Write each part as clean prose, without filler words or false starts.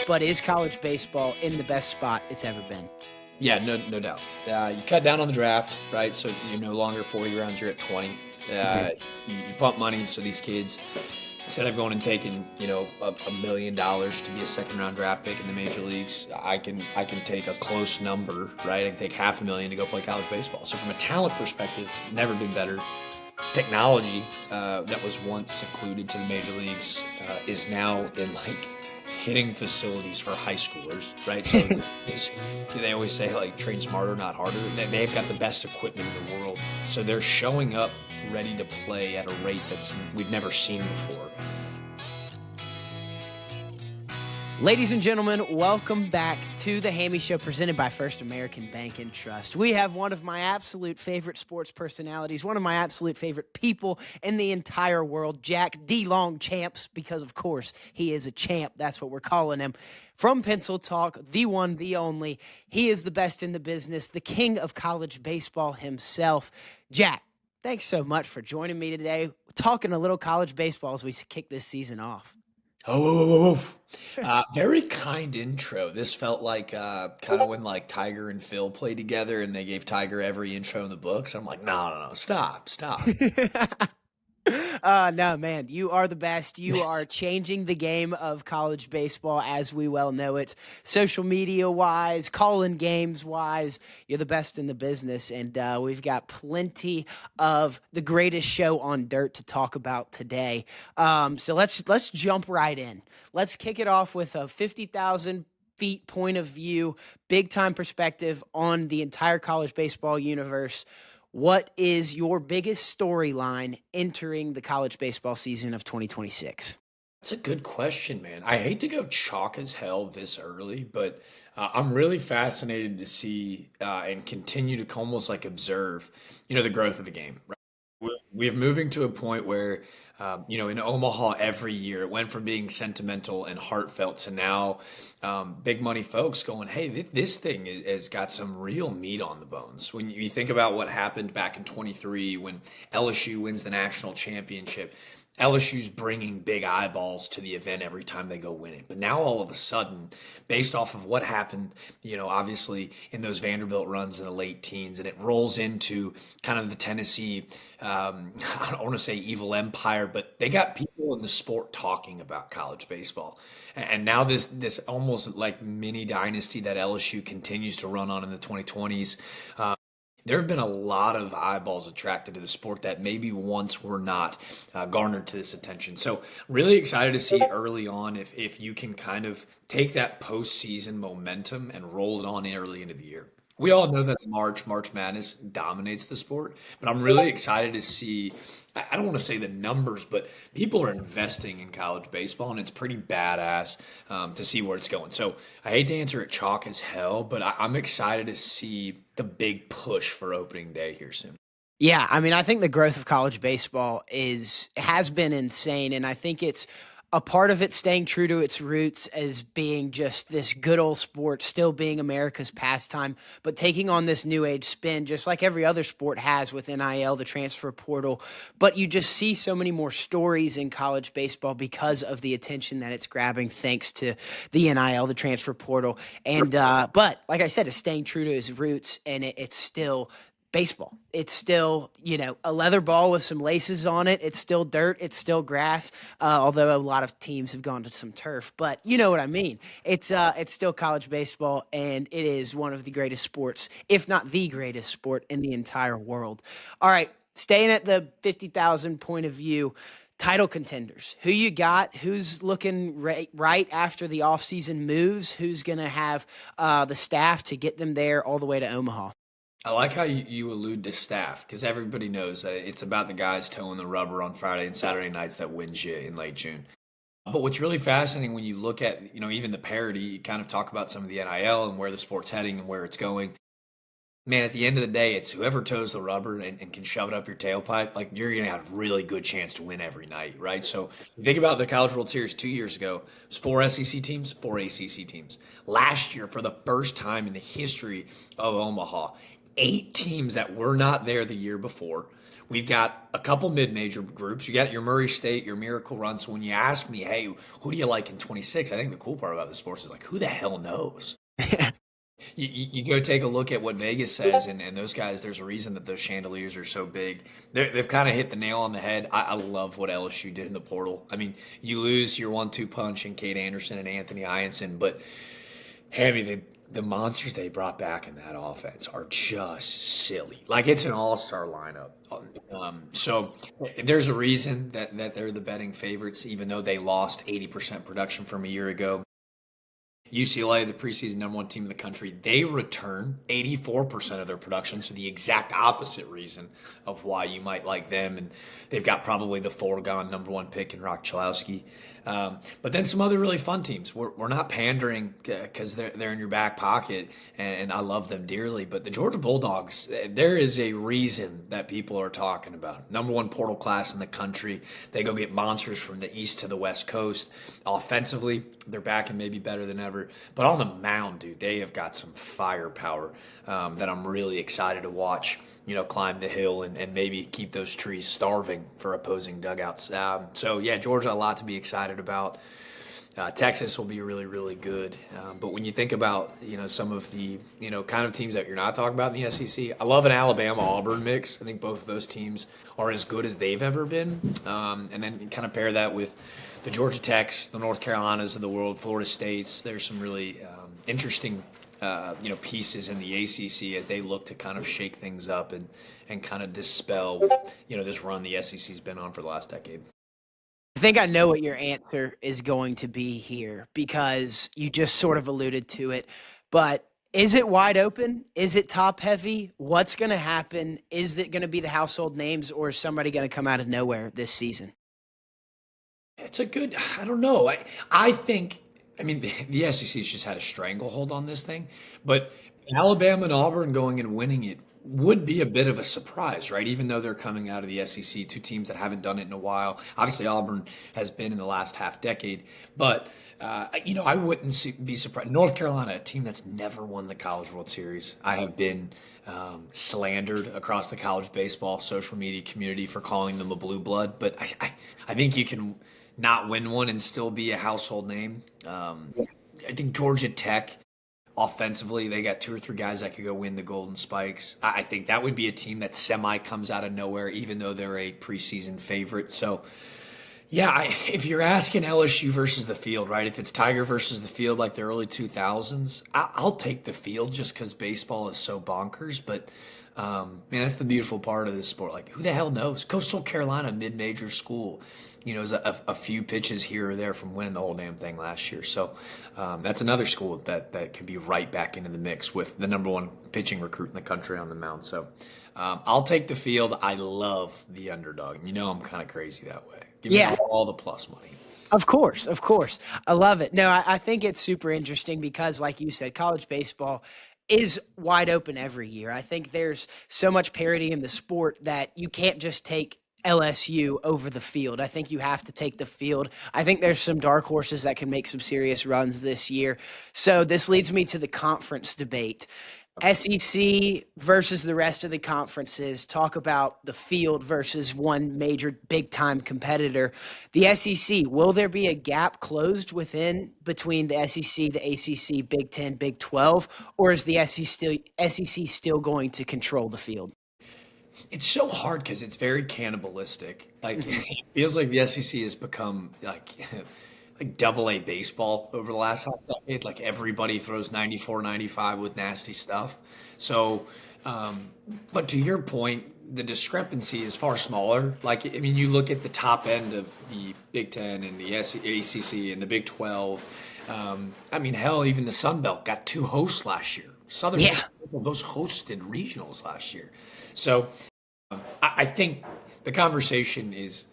but is college baseball in the best spot it's ever been? Yeah, no doubt. You cut down on the draft, right? So you're no longer 40 rounds, you're at 20. You pump money so these kids, instead of going and taking, $1 million to be a second-round draft pick in the major leagues, I can take a close number, right? I can take $500,000 to go play college baseball. So from a talent perspective, never been better. Technology that was once secluded to the major leagues is now in hitting facilities for high schoolers, right? So they always say train smarter, not harder. They've got the best equipment in the world, so they're showing up ready to play at a rate we've never seen before. Ladies and gentlemen, welcome back to the Hammy Show presented by First American Bank and Trust. We have one of my absolute favorite sports personalities, one of my absolute favorite people in the entire world, Jack DeLongchamps, because of course he is a champ. That's what we're calling him. From Pencil Talk, the one, the only. He is the best in the business, the king of college baseball himself. Jack, thanks so much for joining me today, talking a little college baseball as we kick this season off. Very kind intro. This felt like kind of when Tiger and Phil played together and they gave Tiger every intro in the books. I'm like, no, stop. No, man, you are the best. You are changing the game of college baseball as we well know it. Social media wise, calling games wise, you're the best in the business. And we've got plenty of the greatest show on dirt to talk about today. So let's jump right in. Let's kick it off with a 50,000 feet point of view, big time perspective on the entire college baseball universe. What is your biggest storyline entering the college baseball season of 2026? That's a good question, man. I hate to go chalk as hell this early, but I'm really fascinated to see and continue to almost observe, the growth of the game. Right? We're moving to a point where, in Omaha every year, it went from being sentimental and heartfelt to now big money folks going, hey, this thing has got some real meat on the bones. When you think about what happened back in 23 when LSU wins the national championship, LSU's bringing big eyeballs to the event every time they go win it. But now all of a sudden, based off of what happened, obviously in those Vanderbilt runs in the late teens, and it rolls into kind of the Tennessee, I don't want to say evil empire, but they got people in the sport talking about college baseball. And now this almost mini dynasty that LSU continues to run on in the 2020s. There have been a lot of eyeballs attracted to the sport that maybe once were not garnered to this attention. So really excited to see early on if you can kind of take that postseason momentum and roll it on early into the year. We all know that March Madness dominates the sport, but I'm really excited to see, I don't want to say the numbers, but people are investing in college baseball, and it's pretty badass to see where it's going. So I hate to answer it chalk as hell, but I'm excited to see the big push for opening day here soon. Yeah, I mean, I think the growth of college baseball has been insane, and I think it's a part of it staying true to its roots as being just this good old sport, still being America's pastime, but taking on this new age spin, just like every other sport has with NIL, the transfer portal. But you just see so many more stories in college baseball because of the attention that it's grabbing, thanks to the NIL, the transfer portal. And but like I said, it's staying true to its roots, and it's still baseball. It's still, a leather ball with some laces on it. It's still dirt. It's still grass. Although a lot of teams have gone to some turf, but you know what I mean. It's still college baseball, and it is one of the greatest sports, if not the greatest sport in the entire world. All right, staying at the 50,000 point of view, title contenders. Who you got? Who's looking right after the offseason moves? Who's going to have the staff to get them there all the way to Omaha? I like how you allude to staff, because everybody knows that it's about the guys towing the rubber on Friday and Saturday nights that wins you in late June. But what's really fascinating when you look at, even the parity, you kind of talk about some of the NIL and where the sport's heading and where it's going. Man, at the end of the day, it's whoever toes the rubber and can shove it up your tailpipe, you're going to have a really good chance to win every night, right? So you think about the College World Series 2 years ago, it was 4 SEC teams, 4 ACC teams. Last year, for the first time in the history of Omaha, 8 teams that were not there the year before We've got a couple mid-major groups. You got your Murray State, your Miracle Run. So when you ask me, hey, who do you like in 26? I think the cool part about the sports is like, who the hell knows? You go take a look at what Vegas says, and those guys, there's a reason that those chandeliers are so big. They've kind of hit the nail on the head. I love what LSU did in the portal. I mean, you lose your 1-2 punch in Kate Anderson and Anthony Ianson, but Hammy, the monsters they brought back in that offense are just silly. Like it's an all-star lineup. So there's a reason that they're the betting favorites, even though they lost 80% production from a year ago. UCLA, the preseason #1 team in the country, they return 84% of their production. So the exact opposite reason of why you might like them. And they've got probably the foregone #1 pick in Rock Chalowski. But then some other really fun teams. We're not pandering because they're in your back pocket, and I love them dearly. But the Georgia Bulldogs, there is a reason that people are talking about. #1 portal class in the country. They go get monsters from the east to the west coast. Offensively, they're back and maybe better than ever. But on the mound, dude, they have got some firepower that I'm really excited to watch. Climb the hill and maybe keep those trees starving for opposing dugouts. So yeah, Georgia, a lot to be excited about. Texas will be really, really good. But when you think about, some of the, kind of teams that you're not talking about in the SEC, I love an Alabama-Auburn mix. I think both of those teams are as good as they've ever been. And then you kind of pair that with the Georgia Techs, the North Carolinas of the world, Florida States. There's some really interesting pieces in the ACC as they look to kind of shake things up and kind of dispel, this run the SEC's been on for the last decade. I think I know what your answer is going to be here because you just sort of alluded to it. But is it wide open? Is it top heavy? What's going to happen? Is it going to be the household names, or is somebody going to come out of nowhere this season? It's I don't know. I think, the SEC's just had a stranglehold on this thing, but Alabama and Auburn going and winning it would be a bit of a surprise, right? Even though they're coming out of the SEC, two teams that haven't done it in a while. Obviously, Auburn has been in the last half decade, but I wouldn't be surprised. North Carolina, a team that's never won the College World Series. I have been slandered across the college baseball social media community for calling them a blue blood, but I think you can not win one and still be a household name. I think Georgia Tech, offensively, they got 2 or 3 guys that could go win the Golden Spikes. I think that would be a team that semi comes out of nowhere, even though they're a preseason favorite. So, yeah, if you're asking LSU versus the field, right? If it's Tiger versus the field like the early 2000s, I'll take the field just because baseball is so bonkers. But, man, that's the beautiful part of this sport. Like, who the hell knows? Coastal Carolina, mid-major school, is a few pitches here or there from winning the whole damn thing last year. So that's another school that could be right back into the mix with the #1 pitching recruit in the country on the mound. So I'll take the field. I love the underdog. I'm kind of crazy that way. Give me all the plus money. Of course. I love it. No, I think it's super interesting because, like you said, college baseball is wide open every year. I think there's so much parity in the sport that you can't just take LSU over the field. I think you have to take the field. I think there's some dark horses that can make some serious runs this year. So this leads me to the conference debate. SEC versus the rest of the conferences. Talk about the field versus one major big-time competitor. The SEC, will there be a gap closed between the SEC, the ACC, Big 10, Big 12, or is the SEC still going to control the field? It's so hard because it's very cannibalistic. Like it feels like the SEC has become like double A baseball over the last half decade. Like everybody throws 94, 95 with nasty stuff. So, but to your point, the discrepancy is far smaller. Like, you look at the top end of the Big Ten and the ACC and the Big 12. Hell, even the Sun Belt got 2 hosts last year. Southern Miss those hosted regionals last year. So I think the conversation is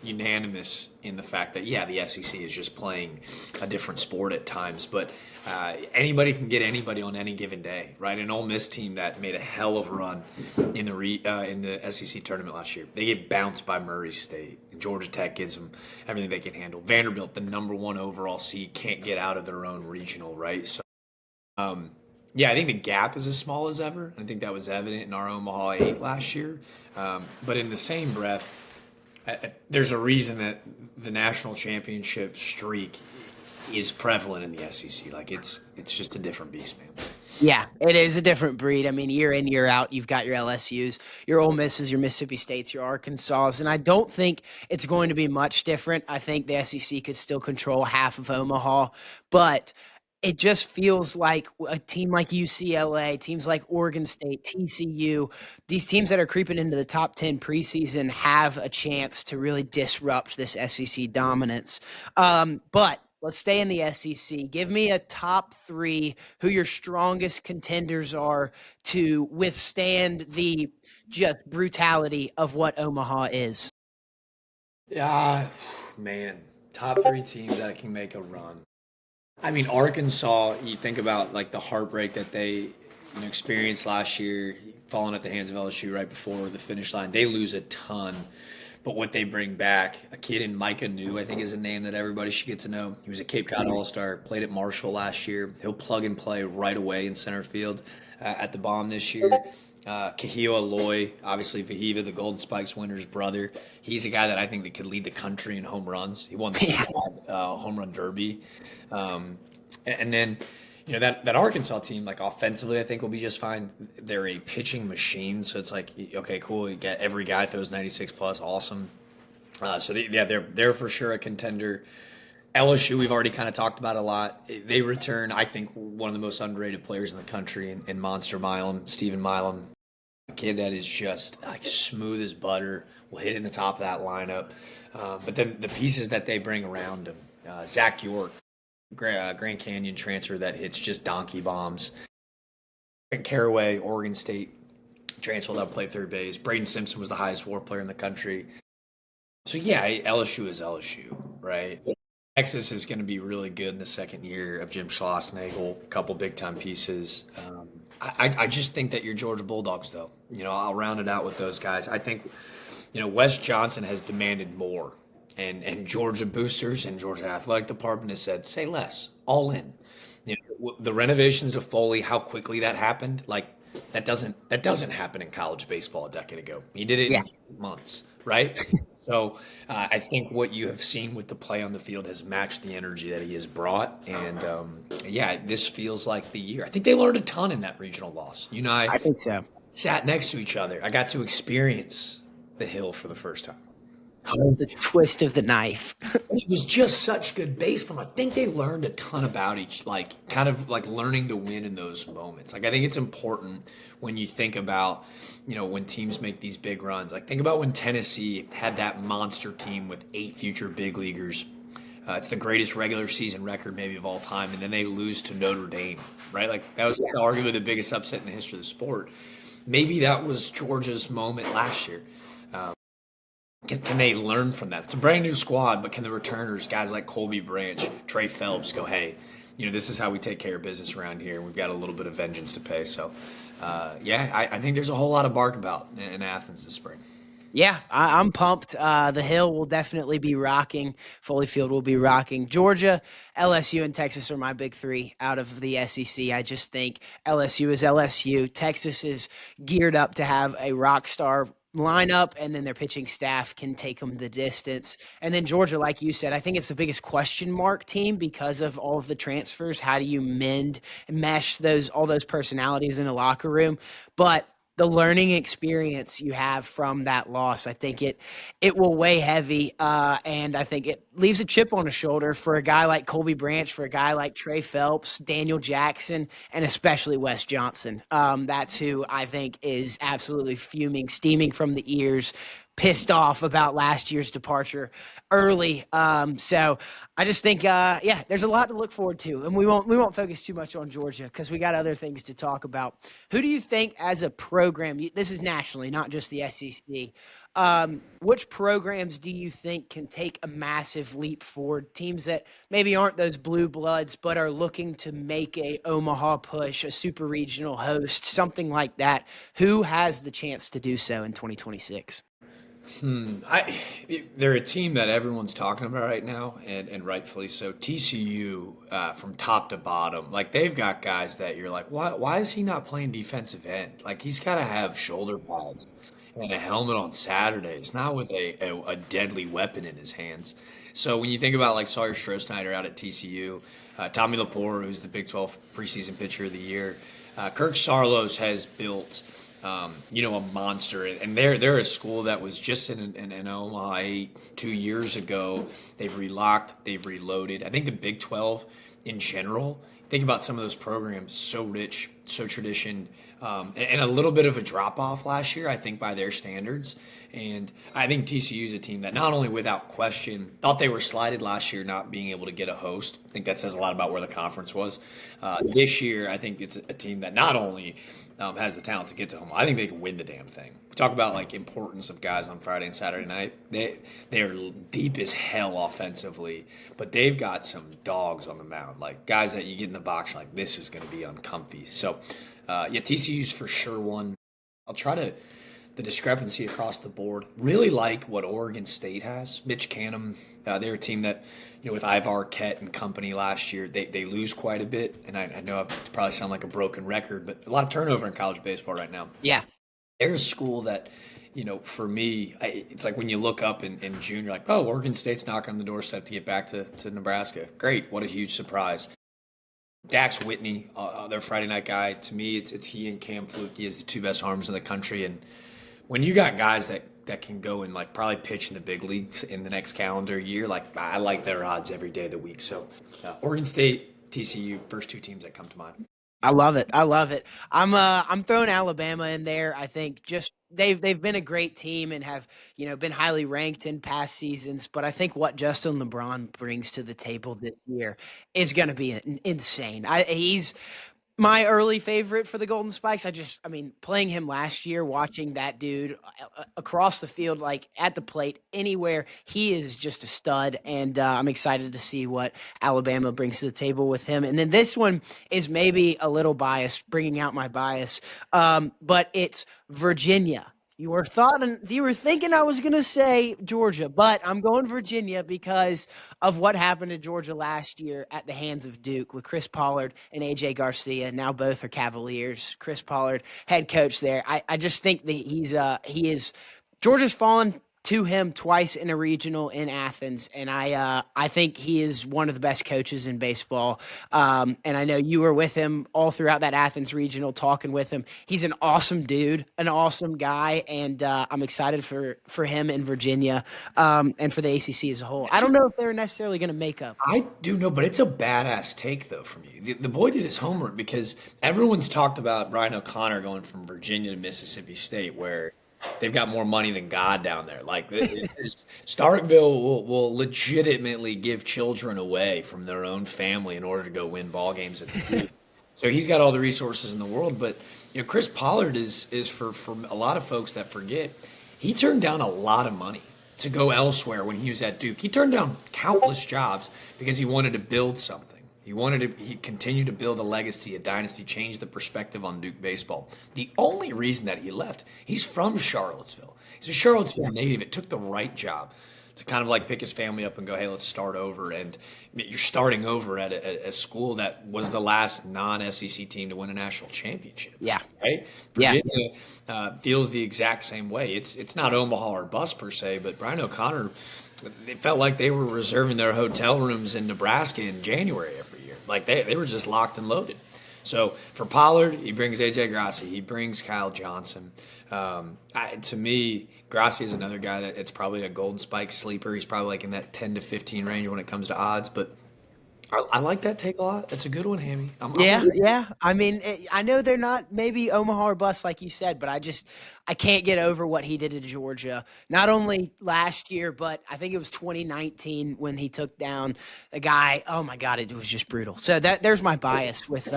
unanimous in the fact that, the SEC is just playing a different sport at times, but anybody can get anybody on any given day, right? An Ole Miss team that made a hell of a run in the SEC tournament last year, they get bounced by Murray State, and Georgia Tech gives them everything they can handle. Vanderbilt, the #1 overall seed, can't get out of their own regional, right? So Yeah, I think the gap is as small as ever. I think that was evident in our Omaha 8 last year. But in the same breath, there's a reason that the national championship streak is prevalent in the SEC. Like it's just a different beast, man. Yeah, it is a different breed. I mean, year in, year out, you've got your LSUs, your Ole Misses, your Mississippi States, your Arkansas, and I don't think it's going to be much different. I think the SEC could still control half of Omaha, but it just feels like a team like UCLA, teams like Oregon State, TCU, these teams that are creeping into the top 10 preseason have a chance to really disrupt this SEC dominance. But let's stay in the SEC. Give me a top three who your strongest contenders are to withstand the just brutality of what Omaha is. Yeah, man, top three teams that can make a run. I mean, Arkansas. You think about like the heartbreak that they experienced last year, falling at the hands of LSU right before the finish line. They lose a ton. But what they bring back, a kid in Micah New, I think is a name that everybody should get to know. He was a Cape Cod All-Star, played at Marshall last year. He'll plug and play right away in center field at the Bomb this year. Kahio Aloy, obviously Vahiva, the Golden Spikes winner's brother. He's a guy that I think that could lead the country in home runs. He won the home run derby. And then that Arkansas team, like offensively, I think will be just fine. They're a pitching machine, so it's like, okay, cool. You get every guy throws 96 plus, awesome. They're for sure a contender. LSU, we've already kind of talked about a lot. They return, I think, one of the most underrated players in the country in Monster Milam, Stephen Milam. A kid that is just like smooth as butter, will hit in the top of that lineup. But then the pieces that they bring around him, Zach York, Grand Canyon transfer that hits just donkey bombs. Caraway, Oregon State transfer that played third base. Braden Simpson was the highest WAR player in the country. So yeah, LSU is LSU, right? Texas is going to be really good in the second year of Jim Schlossnagle. A couple big time pieces. I just think that your Georgia Bulldogs, though, I'll round it out with those guys. I think, Wes Johnson has demanded more. And Georgia boosters and Georgia athletic department has said, say less, all in. The renovations to Foley, how quickly that happened, like that doesn't happen in college baseball a decade ago. He did it Yeah. in months, right? So I think what you have seen with the play on the field has matched the energy that he has brought. And this feels like the year. I think they learned a ton in that regional loss. I think so. Sat next to each other. I got to experience the hill for the first time. The twist of the knife. It was just such good baseball. I think they learned a ton about each, like kind of like learning to win in those moments. Like I think it's important when you think about, when teams make these big runs. Like think about when Tennessee had that monster team with 8 future big leaguers. It's the greatest regular season record maybe of all time, and then they lose to Notre Dame, right? Like that was arguably the biggest upset in the history of the sport. Maybe that was Georgia's moment last year. Can they learn from that? It's a brand new squad, but can the returners, guys like Colby Branch, Trey Phelps, go, hey, this is how we take care of business around here. We've got a little bit of vengeance to pay. So, I think there's a whole lot of bark about in Athens this spring. Yeah, I'm pumped. The Hill will definitely be rocking. Foley Field will be rocking. Georgia, LSU, and Texas are my big three out of the SEC. I just think LSU is LSU. Texas is geared up to have a rock star lineup, and then their pitching staff can take them the distance. And then Georgia, like you said, I think it's the biggest question mark team because of all of the transfers. How do you mesh all those personalities in a locker room? But the learning experience you have from that loss, I think it will weigh heavy, and I think it leaves a chip on the shoulder for a guy like Colby Branch, for a guy like Trey Phelps, Daniel Jackson, and especially Wes Johnson. That's who I think is absolutely fuming, steaming from the ears, pissed off about last year's departure early. So I just think, there's a lot to look forward to, and we won't focus too much on Georgia because we got other things to talk about. Who do you think as a program, this is nationally, not just the SEC, which programs do you think can take a massive leap forward? Teams that maybe aren't those blue bloods, but are looking to make a Omaha push, a super regional host, something like that. Who has the chance to do so in 2026? They're a team that everyone's talking about right now, and rightfully so. TCU, from top to bottom, like they've got guys that you're like, why is he not playing defensive end? Like he's got to have shoulder pads and a helmet on Saturdays, not with a deadly weapon in his hands. So when you think about like Sawyer Stroh out at TCU, Tommy Lepore, who's the Big 12 preseason pitcher of the year, Kirk Sarlos has built a monster. And they're a school that was just in Omaha 2 years ago. They've relocked, they've reloaded. I think the Big 12 in general, think about some of those programs, so rich, so tradition, and a little bit of a drop off last year, I think, by their standards. And I think TCU is a team that not only without question thought they were slighted last year, not being able to get a host. I think that says a lot about where the conference was. This year, I think it's a team that not only has the talent to get to home, I think they can win the damn thing. We talk about like importance of guys on Friday and Saturday night. They're deep as hell offensively, but they've got some dogs on the mound, like guys that you get in the box, like this is going to be uncomfy. So, TCU's for sure one. I'll try to the discrepancy across the board. Really like what Oregon State has. Mitch Canham, they're a team that, with Ivar Kett and company last year, they lose quite a bit. And I know it probably sound like a broken record, but a lot of turnover in college baseball right now. Yeah. They're a school that, for me, it's like when you look up in June, you're like, oh, Oregon State's knocking on the doorstep to get back to Nebraska. Great. What a huge surprise. Dax Whitney, their Friday night guy. To me, it's he and Cam Fluke. He is the two best arms in the country. And when you got guys that can go and like probably pitch in the big leagues in the next calendar year, like I like their odds every day of the week. So Oregon State, TCU, first two teams that come to mind. I love it. I love it. I'm throwing Alabama in there. I think just they've been a great team and have, been highly ranked in past seasons, but I think what Justin LeBron brings to the table this year is going to be insane. He's my early favorite for the Golden Spikes. Playing him last year, watching that dude across the field, like at the plate, anywhere, he is just a stud. And I'm excited to see what Alabama brings to the table with him. And then this one is maybe a little biased, bringing out my bias, but it's Virginia. You were thinking I was going to say Georgia, but I'm going Virginia because of what happened to Georgia last year at the hands of Duke with Chris Pollard and AJ Garcia. Now both are Cavaliers. Chris Pollard, head coach there. I just think that Georgia's fallen to him twice in a regional in Athens, and I think he is one of the best coaches in baseball. And I know you were with him all throughout that Athens regional, talking with him. He's an awesome dude, an awesome guy, and I'm excited for him in Virginia and for the ACC as a whole. I don't know if they're necessarily going to make up. I do know, but it's a badass take though from you. The boy did his homework because everyone's talked about Brian O'Connor going from Virginia to Mississippi State, where they've got more money than God down there. Like Starkville will legitimately give children away from their own family in order to go win ball games at the league. So he's got all the resources in the world. But Chris Pollard is for a lot of folks that forget, he turned down a lot of money to go elsewhere when he was at Duke. He turned down countless jobs because he wanted to build something. He continued to build a legacy, a dynasty, change the perspective on Duke baseball. The only reason that he left, he's from Charlottesville. He's a Charlottesville native. It took the right job to kind of like pick his family up and go, hey, let's start over. And you're starting over at a school that was the last non-SEC team to win a national championship. Yeah. Right? Virginia feels the exact same way. It's not Omaha or bust per se, but Brian O'Connor, it felt like they were reserving their hotel rooms in Nebraska in January every year. Like they were just locked and loaded. So for Pollard, he brings AJ Grassi. He brings Kyle Johnson. To me, Grassi is another guy that it's probably a Golden Spike sleeper. He's probably like in that 10 to 15 range when it comes to odds. But I like that take a lot. That's a good one, Hammy. Yeah. I mean, I know they're not maybe Omaha or bust like you said, but I can't get over what he did to Georgia. Not only last year, but I think it was 2019 when he took down a guy. Oh my God, it was just brutal. So there's my bias with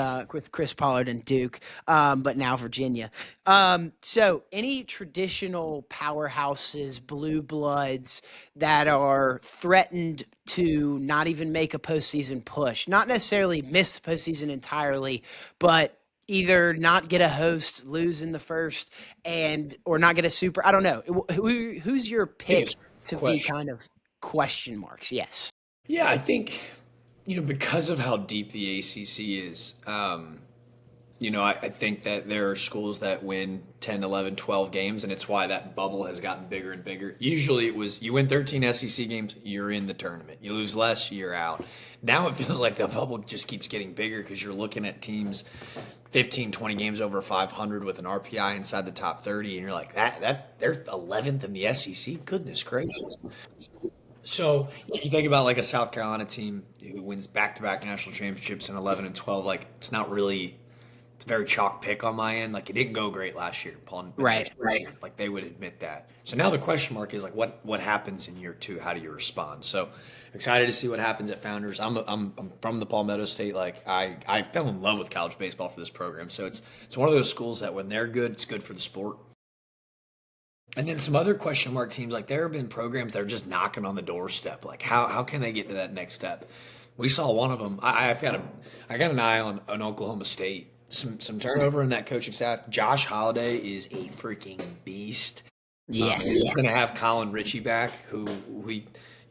Chris Pollard and Duke, but now Virginia. So any traditional powerhouses, blue bloods that are threatened to not even make a postseason push, not necessarily miss the postseason entirely, but either not get a host, lose in the first, or not get a super. I don't know. Who's your pick to be kind of question marks? Yes. Yeah, I think, because of how deep the ACC is, I think that there are schools that win 10, 11, 12 games, and it's why that bubble has gotten bigger and bigger. Usually it was you win 13 SEC games, you're in the tournament. You lose less, you're out. Now it feels like the bubble just keeps getting bigger because you're looking at teams 15, 20 games over 500 with an RPI inside the top 30, and you're like, that they're 11th in the SEC? Goodness gracious. So you think about like a South Carolina team who wins back-to-back national championships in 11 and 12, like it's not really – it's a very chalk pick on my end. Like it didn't go great last year. Right. Like they would admit that. So now the question mark is like, what happens in year 2? How do you respond? So excited to see what happens at Founders. I'm from the Palmetto State. Like I fell in love with college baseball for this program. So it's one of those schools that when they're good, it's good for the sport. And then some other question mark teams, like there have been programs that are just knocking on the doorstep. Like how can they get to that next step? We saw one of them. I got an eye on Oklahoma State. Some turnover in that coaching staff. Josh Holiday is a freaking beast. Yes. He's going to have Colin Ritchie back, who we,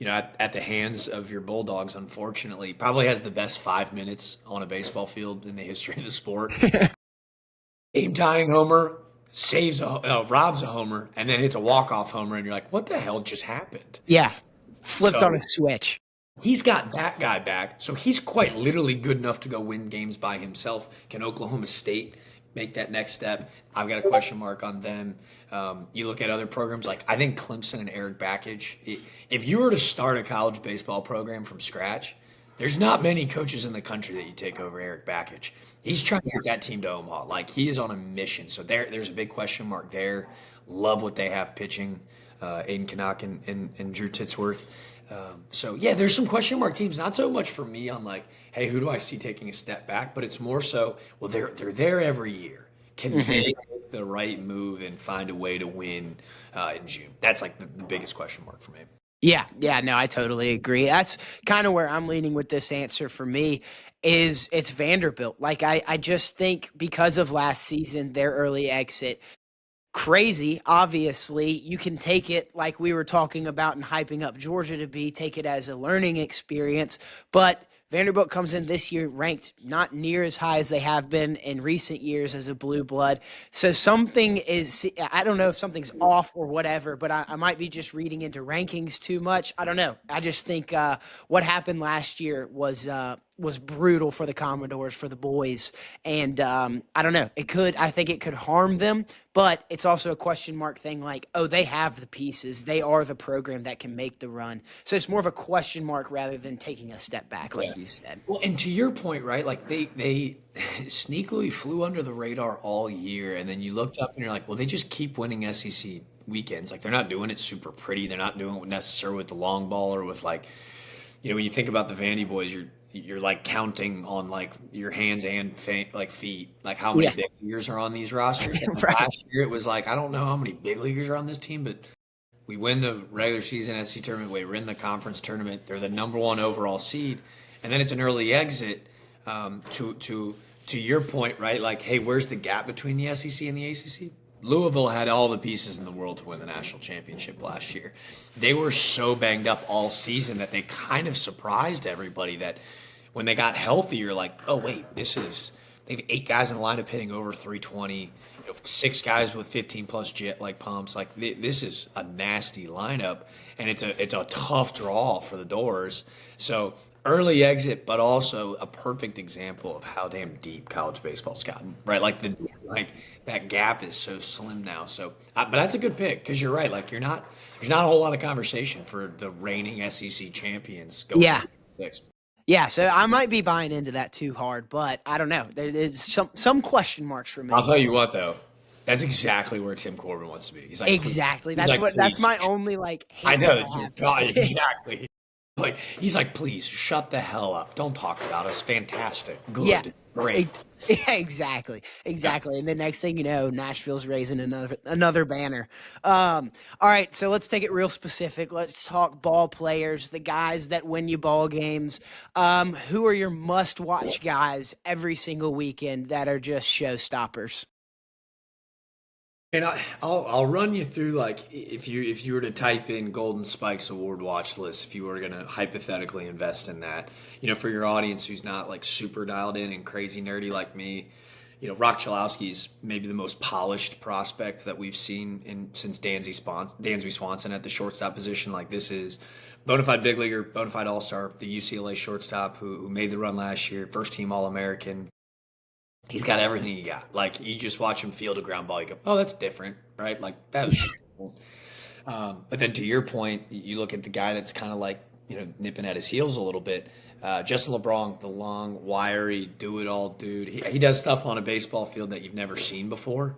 at the hands of your Bulldogs, unfortunately, probably has the best 5 minutes on a baseball field in the history of the sport. Game-tying homer, robs a homer, and then hits a walk-off homer, and you're like, what the hell just happened? Yeah. Flipped on a switch. He's got that guy back, so he's quite literally good enough to go win games by himself. Can Oklahoma State make that next step? I've got a question mark on them. You look at other programs, like I think Clemson and Eric Backage. If you were to start a college baseball program from scratch, there's not many coaches in the country that you take over Eric Backage. He's trying to get that team to Omaha. Like he is on a mission. So there's a big question mark there. Love what they have pitching, Aiden Canuck and Drew Titsworth. So yeah, there's some question mark teams. Not so much for me on like, hey, who do I see taking a step back? But it's more so, well, they're there every year. Can they make the right move and find a way to win in June? That's like the biggest question mark for me. Yeah, no, I totally agree. That's kind of where I'm leaning with this answer for me is it's Vanderbilt. Like I just think because of last season, their early exit, crazy, obviously. You can take it like we were talking about and hyping up Georgia to be, take it as a learning experience. But Vanderbilt comes in this year ranked not near as high as they have been in recent years as a blue blood. So something is, I don't know if something's off or whatever, but I might be just reading into rankings too much. I don't know. I just think what happened last year was brutal for the Commodores, for the boys. And I don't know. I think it could harm them, but it's also a question mark thing like, oh, they have the pieces. They are the program that can make the run. So it's more of a question mark rather than taking a step back, like you said. Well, and to your point, right, like they sneakily flew under the radar all year, and then you looked up and you're like, well, they just keep winning SEC weekends. Like they're not doing it super pretty. They're not doing it necessarily with the long ball or with like, when you think about the Vandy boys, you're like counting on like your hands and feet, like how many big leaguers are on these rosters. And Right. Last year it was like, I don't know how many big leaguers are on this team, but we win the regular season SEC tournament. We win the conference tournament. They're the number 1 overall seed. And then it's an early exit to your point, right? Like, hey, where's the gap between the SEC and the ACC? Louisville had all the pieces in the world to win the national championship last year. They were so banged up all season that they kind of surprised everybody that when they got healthy, you're like, oh, wait, they have 8 guys in the lineup hitting over 320, 6 guys with 15-plus jet pumps. Like, this is a nasty lineup, and it's a tough draw for the Doors. So early exit, but also a perfect example of how damn deep college baseball's gotten, right? Like that gap is so slim now. So, but that's a good pick because you're right. Like there's not a whole lot of conversation for the reigning SEC champions going to 6. Yeah, so I might be buying into that too hard, but I don't know. There's some question marks for me. I'll tell you what, though. That's exactly where Tim Corbin wants to be. He's like, exactly. That's my only I know. God, exactly. Like he's like, please shut the hell up. Don't talk about us. Fantastic. Yeah. Good. Great. Yeah, exactly. Yeah. Exactly. And the next thing you know, Nashville's raising another banner. All right, so let's take it real specific. Let's talk ball players, the guys that win you ball games. Who are your must-watch guys every single weekend that are just showstoppers? And I'll run you through like if you were to type in Golden Spikes Award watch list, if you were gonna hypothetically invest in that, for your audience who's not like super dialed in and crazy nerdy like me, Rock Chalowski's maybe the most polished prospect that we've seen since Dansby Swanson at the shortstop position. Like this is bona fide big leaguer, bona fide all star, the UCLA shortstop who made the run last year, first team All American. He's got everything you got. Like you just watch him field a ground ball, you go, "Oh, that's different," right? Like that was. Cool. But then to your point, you look at the guy that's kind of like nipping at his heels a little bit. Justin LeBron, the long, wiry, do-it-all dude. He does stuff on a baseball field that you've never seen before.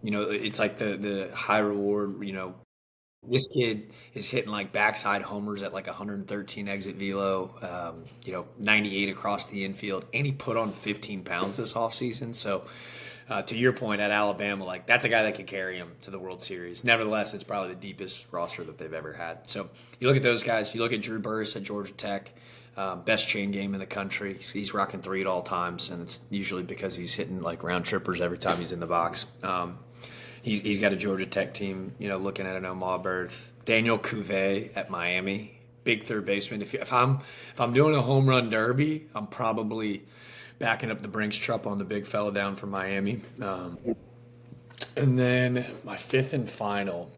It's like the high reward. This kid is hitting like backside homers at like 113 exit velo, 98 across the infield, and he put on 15 pounds this offseason. So, to your point at Alabama, like that's a guy that could carry him to the World Series. Nevertheless, it's probably the deepest roster that they've ever had. So, you look at those guys. You look at Drew Burress at Georgia Tech, best chain game in the country. He's rocking 3 at all times, and it's usually because he's hitting like round trippers every time he's in the box. He's got a Georgia Tech team, looking at an Omaha berth. Daniel Cuvée at Miami, big third baseman. If I'm doing a home run derby, I'm probably backing up the Brinks truck on the big fella down from Miami. And then my fifth and final.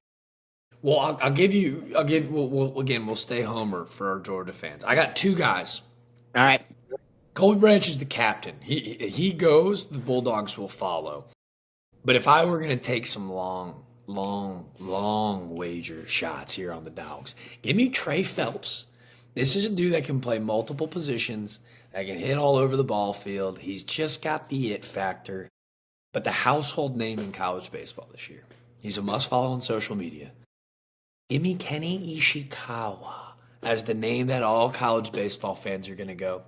Well, we'll stay homer for our Georgia fans. I got 2 guys. All right. Colby Branch is the captain. He goes, the Bulldogs will follow. But if I were going to take some long wager shots here on the Dogs, give me Trey Phelps. This is a dude that can play multiple positions, that can hit all over the ball field. He's just got the it factor. But the household name in college baseball this year. He's a must-follow on social media. Give me Kenny Ishikawa as the name that all college baseball fans are going to go.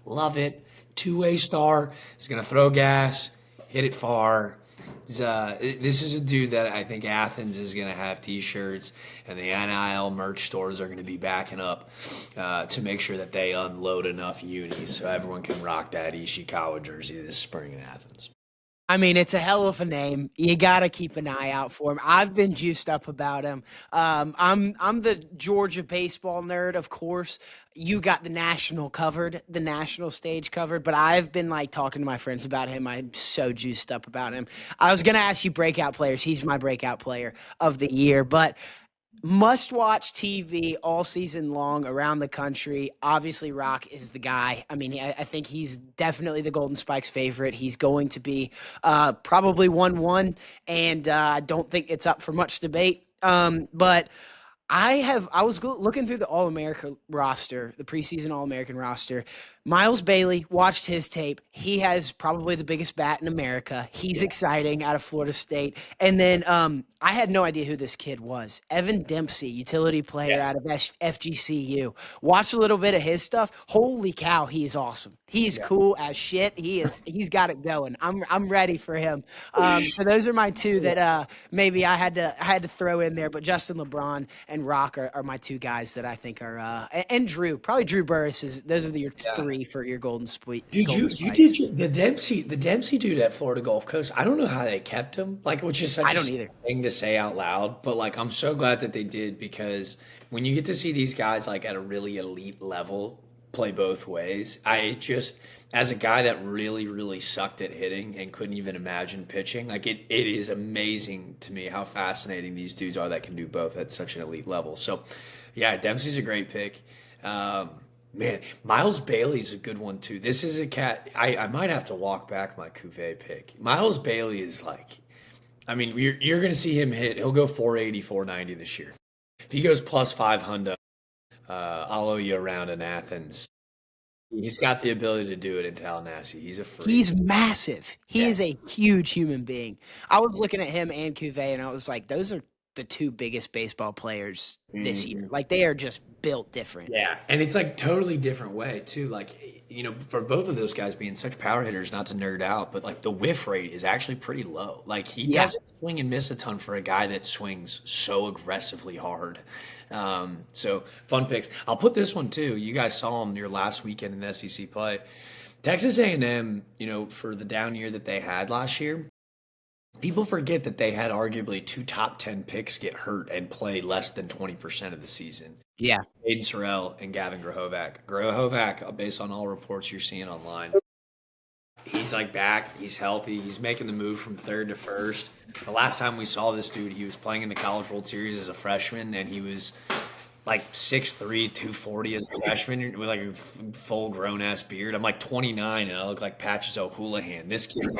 Love it. 2-way star. He's going to throw gas, hit it far. This is a dude that I think Athens is going to have T-shirts, and the NIL merch stores are going to be backing up to make sure that they unload enough unis so everyone can rock that Ishikawa jersey this spring in Athens. I mean, it's a hell of a name. You got to keep an eye out for him. I've been juiced up about him. I'm the Georgia baseball nerd, of course. You got the national stage covered, but I've been like talking to my friends about him. I'm so juiced up about him. I was going to ask you breakout players. He's my breakout player of the year, but must-watch TV all season long around the country. Obviously, Rock is the guy. I mean, I think he's definitely the Golden Spikes favorite. He's going to be probably 1-1, and I don't think it's up for much debate. But I was looking through the All-America roster, the preseason All-American roster. Miles Bailey, watched his tape. He has probably the biggest bat in America. He's exciting out of Florida State. And then I had no idea who this kid was. Evan Dempsey, utility player out of FGCU. Watched a little bit of his stuff. Holy cow, he is awesome. He is cool as shit. He's got it going. I'm ready for him. So those are my 2 that maybe I had to throw in there. But Justin LeBron and Rock are my 2 guys that I think are and Drew. Probably Drew Burress those are your 3 for your Golden Spikes. Dude, you did the Dempsey dude at Florida Gulf Coast. I don't know how they kept him, like, which is such a thing to say out loud. But like, I'm so glad that they did, because when you get to see these guys like at a really elite level play both ways, I just, as a guy that really sucked at hitting and couldn't even imagine pitching, like it is amazing to me how fascinating these dudes are that can do both at such an elite level. So, yeah, Dempsey's a great pick. Man, Miles Bailey's a good one too. This is a cat. I might have to walk back my Cuvée pick. Miles Bailey is like, I mean, you're going to see him hit. He'll go 480, 490 this year. If he goes plus 500, I'll owe you around in Athens. He's got the ability to do it in Tallahassee. He's a freak. He's massive. He is a huge human being. I was looking at him and Cuvée, and I was like, those are the two biggest baseball players this year. Like, they are just built different. Yeah, and it's like totally different way too. Like, for both of those guys being such power hitters, not to nerd out, but like the whiff rate is actually pretty low. Like, he Yeah. doesn't swing and miss a ton for a guy that swings so aggressively hard. So fun picks. I'll put this one too. You guys saw him your last weekend in SEC play. Texas A&M, for the down year that they had last year, people forget that they had arguably two top 10 picks get hurt and play less than 20% of the season. Yeah. Aiden Sorrell and Gavin Grahovac. Grahovac, based on all reports you're seeing online, he's like back. He's healthy. He's making the move from third to first. The last time we saw this dude, he was playing in the College World Series as a freshman, and he was like 6'3", 240 as a freshman with like a full grown ass beard. I'm like 29 and I look like Patches O'Houlihan. This kid's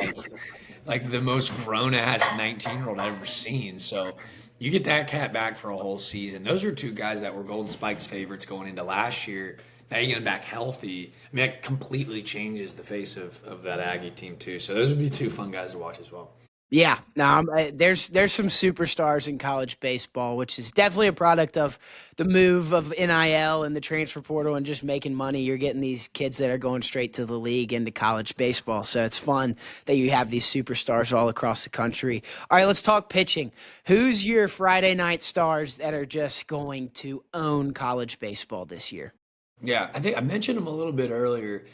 like the most grown ass 19-year-old I've ever seen. So you get that cat back for a whole season. Those are two guys that were Golden Spikes favorites going into last year. Now you get them back healthy. I mean, that completely changes the face of that Aggie team too. So those would be two fun guys to watch as well. Yeah, no, there's some superstars in college baseball, which is definitely a product of the move of NIL and the transfer portal and just making money. You're getting these kids that are going straight to the league into college baseball. So it's fun that you have these superstars all across the country. All right, let's talk pitching. Who's your Friday night stars that are just going to own college baseball this year? Yeah, I think I mentioned him a little bit earlier.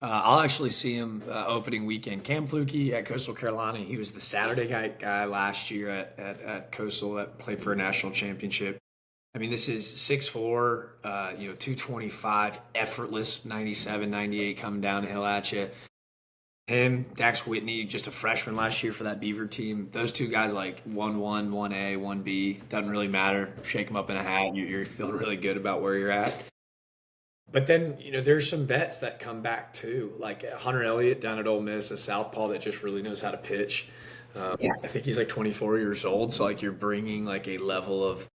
I'll actually see him opening weekend. Cam Fluke at Coastal Carolina. He was the Saturday guy last year at Coastal that played for a national championship. I mean, this is 6'4", 225, effortless, 97, 98 coming downhill at you. Him, Dax Whitney, just a freshman last year for that Beaver team. Those two guys like 1-1, 1A, 1B. Doesn't really matter. Shake them up in a hat. You're feeling really good about where you're at. But then, there's some vets that come back too, like Hunter Elliott down at Ole Miss, a southpaw that just really knows how to pitch. I think he's like 24 years old, so like you're bringing like a level of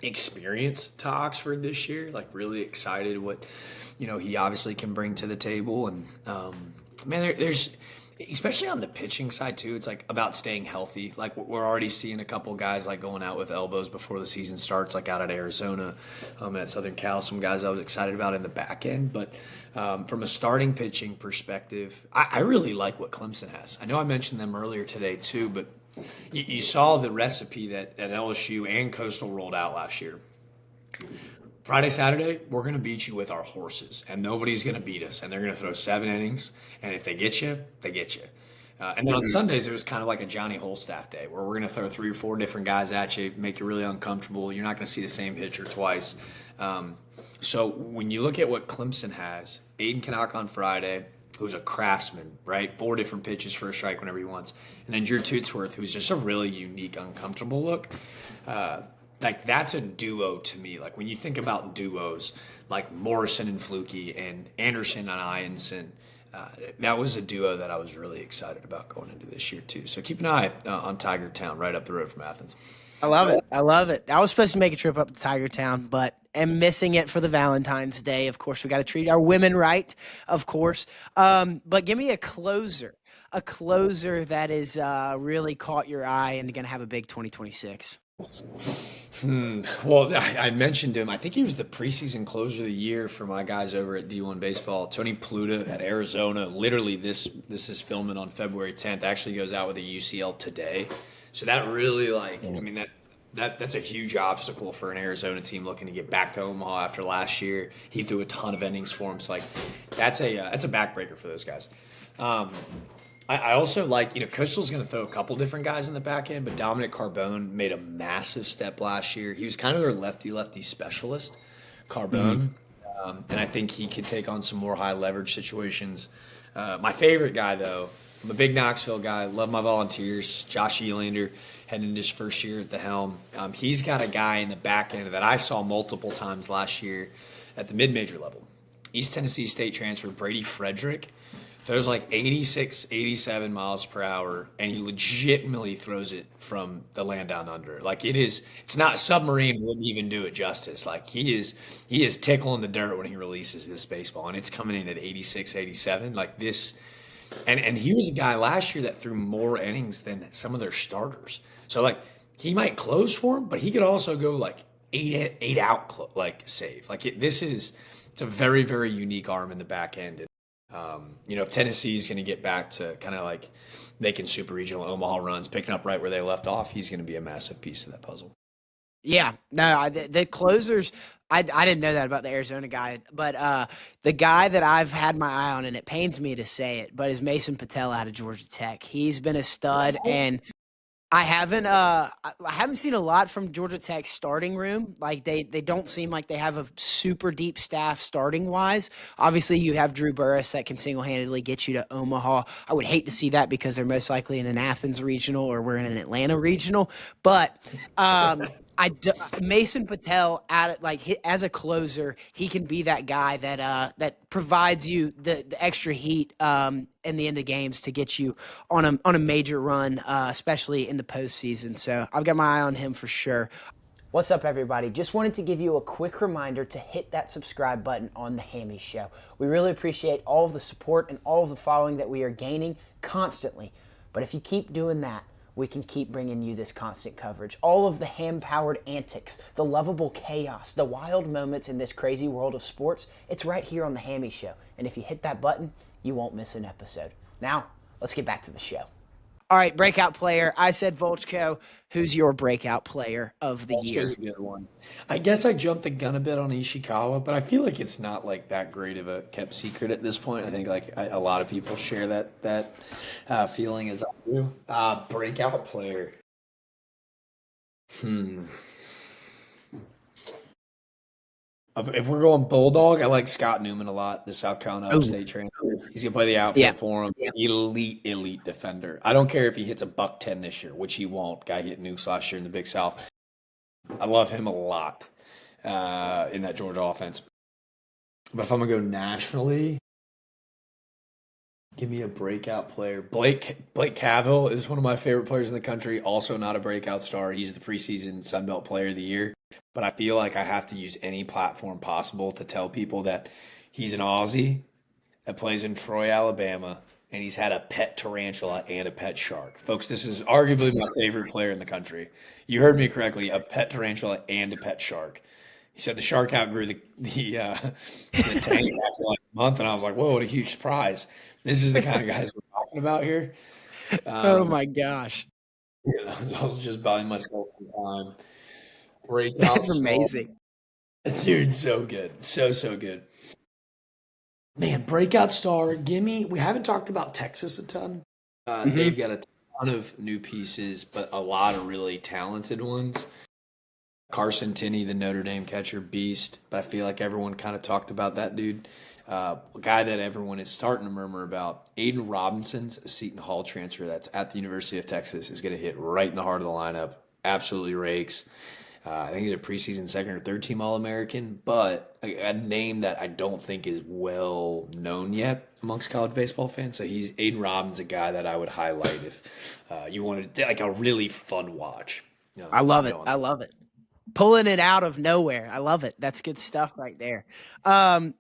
experience to Oxford this year. Like really excited what he obviously can bring to the table, and man, there's especially on the pitching side too, it's like about staying healthy. Like we're already seeing a couple guys like going out with elbows before the season starts, like out at Arizona and at Southern Cal, some guys I was excited about in the back end. But from a starting pitching perspective, I really like what Clemson has. I know I mentioned them earlier today too, but you saw the recipe that LSU and Coastal rolled out last year. Friday, Saturday, we're going to beat you with our horses, and nobody's going to beat us, and they're going to throw 7 innings, and if they get you, they get you. And then on Sundays, it was kind of like a Johnny Holstaff day, where we're going to throw 3 or 4 different guys at you, make you really uncomfortable. You're not going to see the same pitcher twice. So when you look at what Clemson has, Aiden Canuck on Friday, who's a craftsman, right? 4 different pitches for a strike whenever he wants. And then Drew Tootsworth, who's just a really unique, uncomfortable look. Like that's a duo to me. Like when you think about duos, like Morrison and Fluke and Anderson and Ianson, that was a duo that I was really excited about going into this year too. So keep an eye on Tiger Town right up the road from Athens. I love it. I love it. I was supposed to make a trip up to Tiger Town, but am missing it for the Valentine's Day. Of course, we got to treat our women right, of course. But give me a closer that is really caught your eye and going to have a big 2026. Well, I mentioned him. I think he was the preseason closer of the year for my guys over at D1 Baseball. Tony Pluta at Arizona. Literally, this is filming on February 10th. Actually goes out with a UCL today. So that really, that's a huge obstacle for an Arizona team looking to get back to Omaha after last year. He threw a ton of innings for him. So, that's a backbreaker for those guys. I also like, Coastal's going to throw a couple different guys in the back end, but Dominic Carbone made a massive step last year. He was kind of their lefty specialist, Carbone, and I think he could take on some more high leverage situations. My favorite guy, though, I'm a big Knoxville guy. Love my Volunteers. Josh Elander heading into his first year at the helm. He's got a guy in the back end that I saw multiple times last year at the mid-major level. East Tennessee State transfer Brady Frederick throws like 86, 87 miles per hour, and he legitimately throws it from the land down under. It's not submarine, wouldn't even do it justice. Like he is tickling the dirt when he releases this baseball, and it's coming in at 86, 87. Like this, and he was a guy last year that threw more innings than some of their starters. So he might close for him, but he could also go like eight out like save. It's a very very unique arm in the back end. And, if Tennessee's going to get back to kind of like making super regional Omaha runs, picking up right where they left off, he's going to be a massive piece of that puzzle. Yeah, no, the closers. I didn't know that about the Arizona guy, but the guy that I've had my eye on, and it pains me to say it, but is Mason Patel out of Georgia Tech. He's been a stud, and I haven't seen a lot from Georgia Tech's starting room. Like they don't seem like they have a super deep staff starting wise. Obviously, you have Drew Burress that can single handedly get you to Omaha. I would hate to see that because they're most likely in an Athens regional or we're in an Atlanta regional. But Mason Patel as a closer, he can be that guy that provides you the extra heat in the end of games to get you on a major run, especially in the postseason. So I've got my eye on him for sure. What's up, everybody? Just wanted to give you a quick reminder to hit that subscribe button on the Hammy Show. We really appreciate all of the support and all of the following that we are gaining constantly. But if you keep doing that, we can keep bringing you this constant coverage. All of the ham-powered antics, the lovable chaos, the wild moments in this crazy world of sports, it's right here on the Hammy Show. And if you hit that button, you won't miss an episode. Now, let's get back to the show. All right, breakout player. I said Volchko. Who's your breakout player of the year? Volchko's a good one. I guess I jumped the gun a bit on Ishikawa, but I feel like it's not like that great of a kept secret at this point. I think a lot of people share that feeling as I do. Breakout player. If we're going Bulldog, I like Scott Newman a lot, the South Carolina Upstate transfer. He's going to play the outfield for him. Yeah. Elite defender. I don't care if he hits a $110 this year, which he won't. Guy hit nukes last year in the Big South. I love him a lot in that Georgia offense. But if I'm going to go nationally, give me a breakout player. Blake Cavill is one of my favorite players in the country. Also not a breakout star. He's the preseason Sun Belt Player of the Year. But I feel like I have to use any platform possible to tell people that he's an Aussie that plays in Troy, Alabama, and he's had a pet tarantula and a pet shark. Folks, this is arguably my favorite player in the country. You heard me correctly, a pet tarantula and a pet shark. He said the shark outgrew the tank after like a month, and I was like, whoa, what a huge surprise. This is the kind of guys we're talking about here. Oh, my gosh. Yeah, I was just buying myself some time. Breakout That's amazing. Dude, so good. So good. Man, breakout star, gimme. We haven't talked about Texas a ton. They've got a ton of new pieces, but a lot of really talented ones. Carson Tinney, the Notre Dame catcher, beast. But I feel like everyone kind of talked about that dude. A guy that everyone is starting to murmur about. Aiden Robinson's a Seton Hall transfer that's at the University of Texas is going to hit right in the heart of the lineup. Absolutely rakes. I think he's a preseason second or third team All-American, but a name that I don't think is well known yet amongst college baseball fans. So Aiden Robbins, a guy that I would highlight if you wanted like a really fun watch. I love it. I love it. Pulling it out of nowhere. I love it. That's good stuff right there. I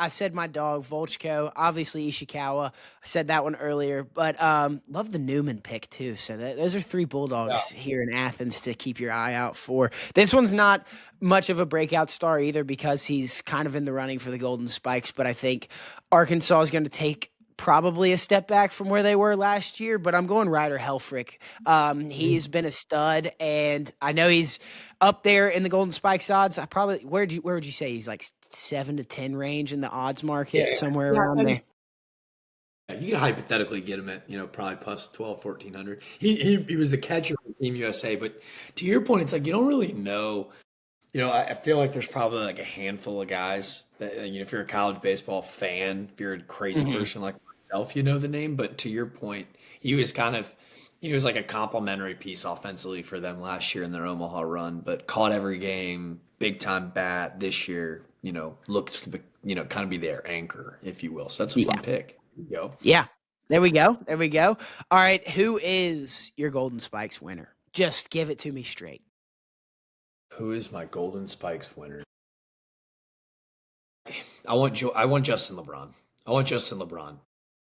said my dog, Volchko, obviously Ishikawa. I said that one earlier, but love the Newman pick too. So those are three Bulldogs here in Athens to keep your eye out for. This one's not much of a breakout star either because he's kind of in the running for the Golden Spikes, but I think Arkansas is going to take probably a step back from where they were last year, but I'm going Ryder Helfrich. He's been a stud, and I know he's up there in the Golden Spikes odds. Where would you say he's like 7 to 10 range in the odds market, somewhere around there? You can hypothetically get him at, probably plus 12, 1400. He was the catcher for Team USA, but to your point, it's like you don't really know. I feel like there's probably like a handful of guys that, if you're a college baseball fan, if you're a crazy person like myself, you know the name. But to your point, he was like a complimentary piece offensively for them last year in their Omaha run, but caught every game, big time bat this year, looks to be, kind of be their anchor, if you will. So that's a fun pick. There you go. Yeah. There we go. All right. Who is your Golden Spikes winner? Just give it to me straight. Who is my Golden Spikes winner? I want Justin LeBron.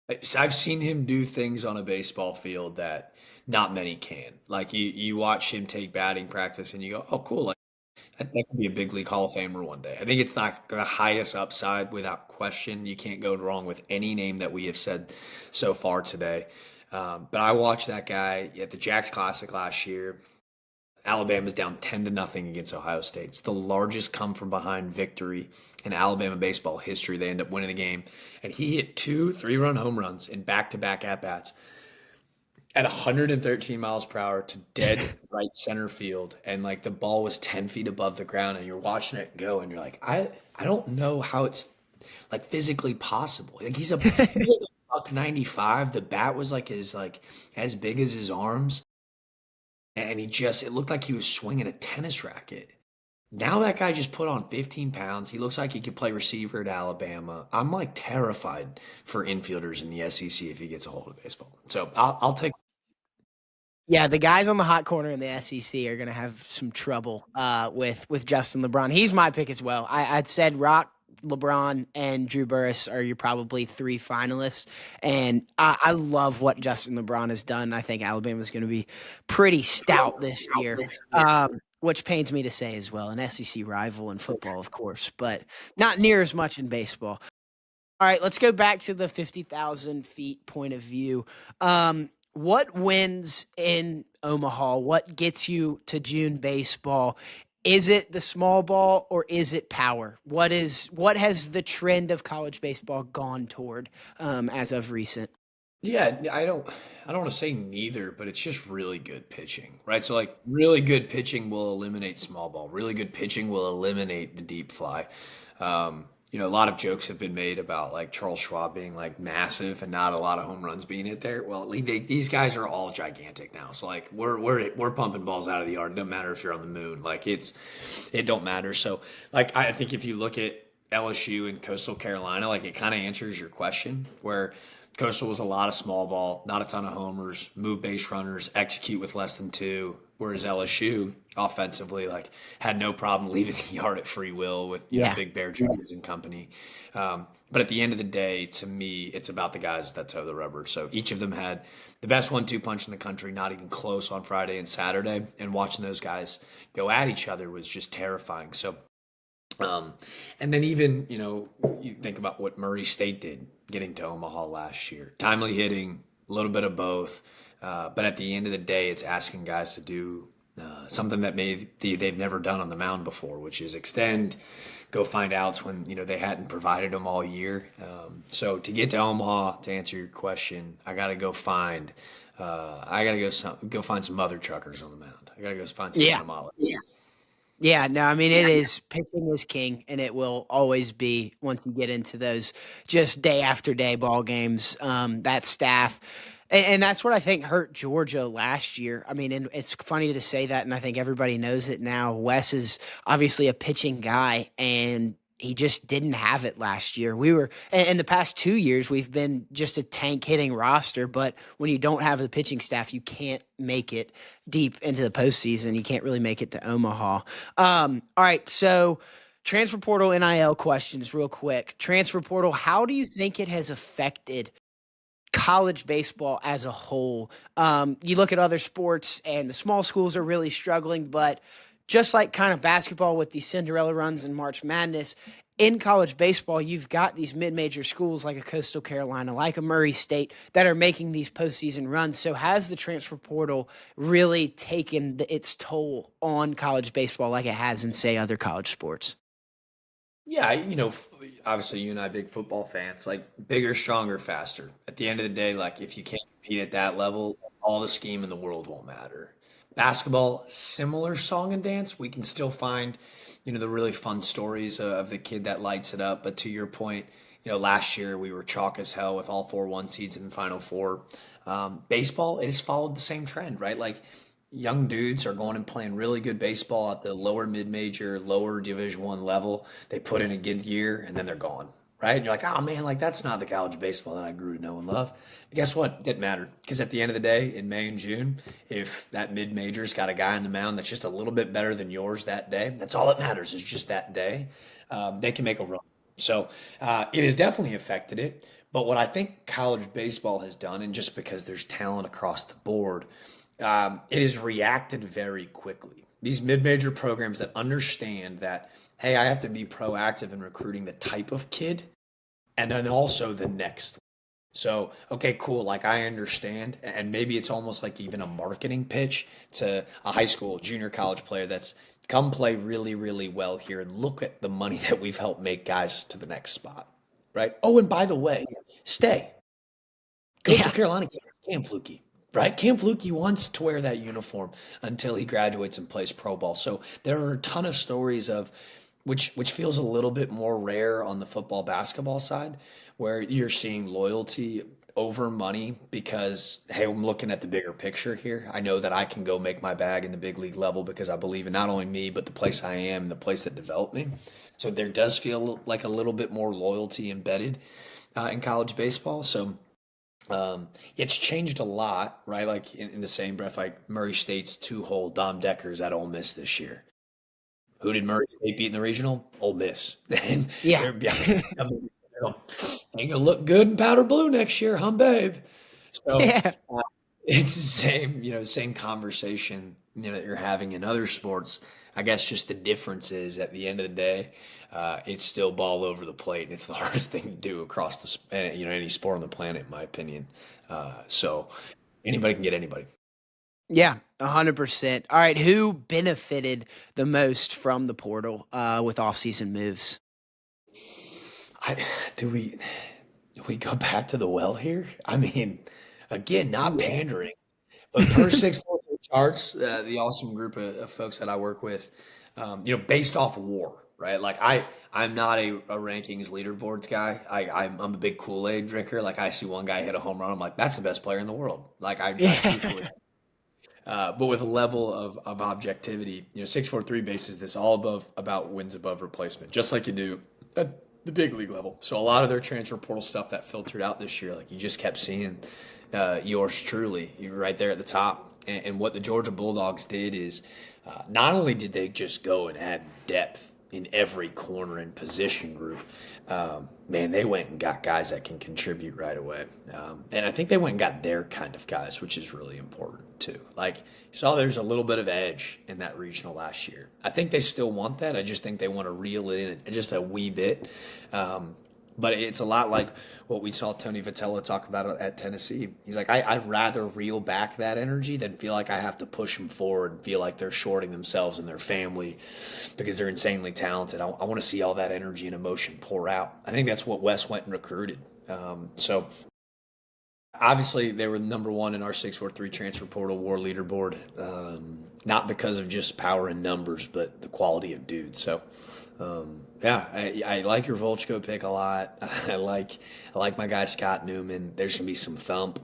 I've seen him do things on a baseball field that not many can. Like you watch him take batting practice and you go, oh, cool. Like that could be a big league Hall of Famer one day. I think it's not the highest upside without question. You can't go wrong with any name that we have said so far today. But I watched that guy at the Jacks Classic last year. Alabama's down 10-0 against Ohio State. It's the largest come from behind victory in Alabama baseball history. They end up winning the game. And he hit 2 3-run home runs in back to back at bats at 113 miles per hour to dead right center field. And like the ball was 10 feet above the ground. And you're watching it go. And you're like, I don't know how it's like physically possible. Like he's like a buck 95. The bat was like as big as his arms. And it looked like he was swinging a tennis racket. Now that guy just put on 15 pounds. He looks like he could play receiver at Alabama. I'm like terrified for infielders in the SEC if he gets a hold of baseball. So I'll take. Yeah, the guys on the hot corner in the SEC are going to have some trouble with Justin LeBron. He's my pick as well. I'd said Rock, LeBron, and Drew Burress are your probably three finalists. And I love what Justin LeBron has done. I think Alabama's going to be pretty stout this year, which pains me to say as well. An SEC rival in football, of course, but not near as much in baseball. All right, let's go back to the 50,000 feet point of view. What wins in Omaha? What gets you to June baseball? Is it the small ball or is it power? What has the trend of college baseball gone toward as of recent? Yeah, I don't want to say neither, but it's just really good pitching, right? So like really good pitching will eliminate small ball. Really good pitching will eliminate the deep fly. A lot of jokes have been made about like Charles Schwab being like massive and not a lot of home runs being hit there. Well, these guys are all gigantic now. So like we're pumping balls out of the yard. It doesn't matter if you're on the moon. Like it don't matter. So like I think if you look at LSU and Coastal Carolina, like it kind of answers your question where Coastal was a lot of small ball, not a ton of homers, move base runners, execute with less than two. Whereas LSU offensively, like had no problem leaving the yard at free will with Big Bear Juniors and company. But at the end of the day, to me, it's about the guys that toe the rubber. So each of them had the best 1-2 punch in the country, not even close on Friday and Saturday. And watching those guys go at each other was just terrifying. So and then even, you think about what Murray State did getting to Omaha last year. Timely hitting, a little bit of both. But at the end of the day, it's asking guys to do something that they've never done on the mound before, which is extend, go find outs when, they hadn't provided them all year. So to get to Omaha, to answer your question, I got to go find go find some other truckers on the mound. I got to go find some Guatemala. Yeah, no, I mean, it is pitching is king, and it will always be once you get into those just day after day ball games. That staff, and that's what I think hurt Georgia last year. I mean, and it's funny to say that, and I think everybody knows it now. Wes is obviously a pitching guy, and he just didn't have it last year. We were in the past 2 years, we've been just a tank hitting roster, but when you don't have the pitching staff, you can't make it deep into the postseason. You can't really make it to Omaha. All right, so transfer portal NIL questions real quick. Transfer portal, how do you think it has affected college baseball as a whole? You look at other sports and the small schools are really struggling, but just like kind of basketball with these Cinderella runs and March Madness, in college baseball, you've got these mid-major schools like a Coastal Carolina, like a Murray State, that are making these postseason runs. So has the transfer portal really taken its toll on college baseball like it has in, say, other college sports? Yeah, obviously you and I big football fans, like bigger, stronger, faster. At the end of the day, like if you can't compete at that level, all the scheme in the world won't matter. Basketball, similar song and dance. We can still find, the really fun stories of the kid that lights it up. But to your point, last year we were chalk as hell with all 4 1 seeds in the Final Four. Baseball, it has followed the same trend, right? Like young dudes are going and playing really good baseball at the lower mid-major, lower Division I level. They put in a good year and then they're gone, right? And you're like, oh man, like that's not the college baseball that I grew to know and love. But guess what? It didn't matter because at the end of the day, in May and June, if that mid-major's got a guy on the mound that's just a little bit better than yours that day, that's all that matters is just that day. They can make a run. So it has definitely affected it. But what I think college baseball has done, and just because there's talent across the board, it has reacted very quickly. These mid-major programs that understand that, hey, I have to be proactive in recruiting the type of kid and then also the next. So, okay, cool. Like I understand, and maybe it's almost like even a marketing pitch to a high school, junior college player that's come play really, really well here and look at the money that we've helped make guys to the next spot, right? Oh, and by the way, stay. Coastal Yeah. Carolina, Cam Flukie, right? Cam Flukie wants to wear that uniform until he graduates and plays pro ball. So there are a ton of stories of which feels a little bit more rare on the football basketball side, where you're seeing loyalty over money because hey, I'm looking at the bigger picture here. I know that I can go make my bag in the big league level because I believe in not only me but the place I am and the place that developed me. So there does feel like a little bit more loyalty embedded in college baseball. So it's changed a lot, right? Like in the same breath, like Murray State's two-hole Dom Deckers at Ole Miss this year. Who did Murray State beat in the regional? Ole Miss. And Yeah. they're yeah, I mean, ain't gonna look good in powder blue next year, huh, babe? So Yeah. uh, it's the same, same conversation, that you're having in other sports. I guess just the difference is at the end of the day, it's still ball over the plate, and it's the hardest thing to do across any sport on the planet, in my opinion. So anybody can get anybody. Yeah, 100%. All right, who benefited the most from the portal with offseason moves? I, do we go back to the well here? I mean, again, not Yeah. pandering, but per 643 charts, the awesome group of folks that I work with, based off of WAR, right? Like I'm not a rankings leaderboards guy. I'm a big Kool-Aid drinker. Like I see one guy hit a home run, I'm like, that's the best player in the world. Like I Yeah. truthfully. But with a level of objectivity, 643 bases this all about wins above replacement, just like you do at the big league level. So a lot of their transfer portal stuff that filtered out this year, like you just kept seeing yours truly, you're right there at the top. And what the Georgia Bulldogs did is not only did they just go and add depth in every corner and position group, man, they went and got guys that can contribute right away. And I think they went and got their kind of guys, which is really important too. Like, you saw there's a little bit of edge in that regional last year. I think they still want that. I just think they want to reel it in just a wee bit. But it's a lot like what we saw Tony Vitello talk about at Tennessee. He's like, I'd rather reel back that energy than feel like I have to push them forward and feel like they're shorting themselves and their family because they're insanely talented. I want to see all that energy and emotion pour out. I think that's what Wes went and recruited. So obviously they were number one in our 643 transfer portal war leaderboard, not because of just power and numbers, but the quality of dudes. So yeah, I like your Volchko pick a lot. I like my guy Scott Newman. There's gonna be some thump.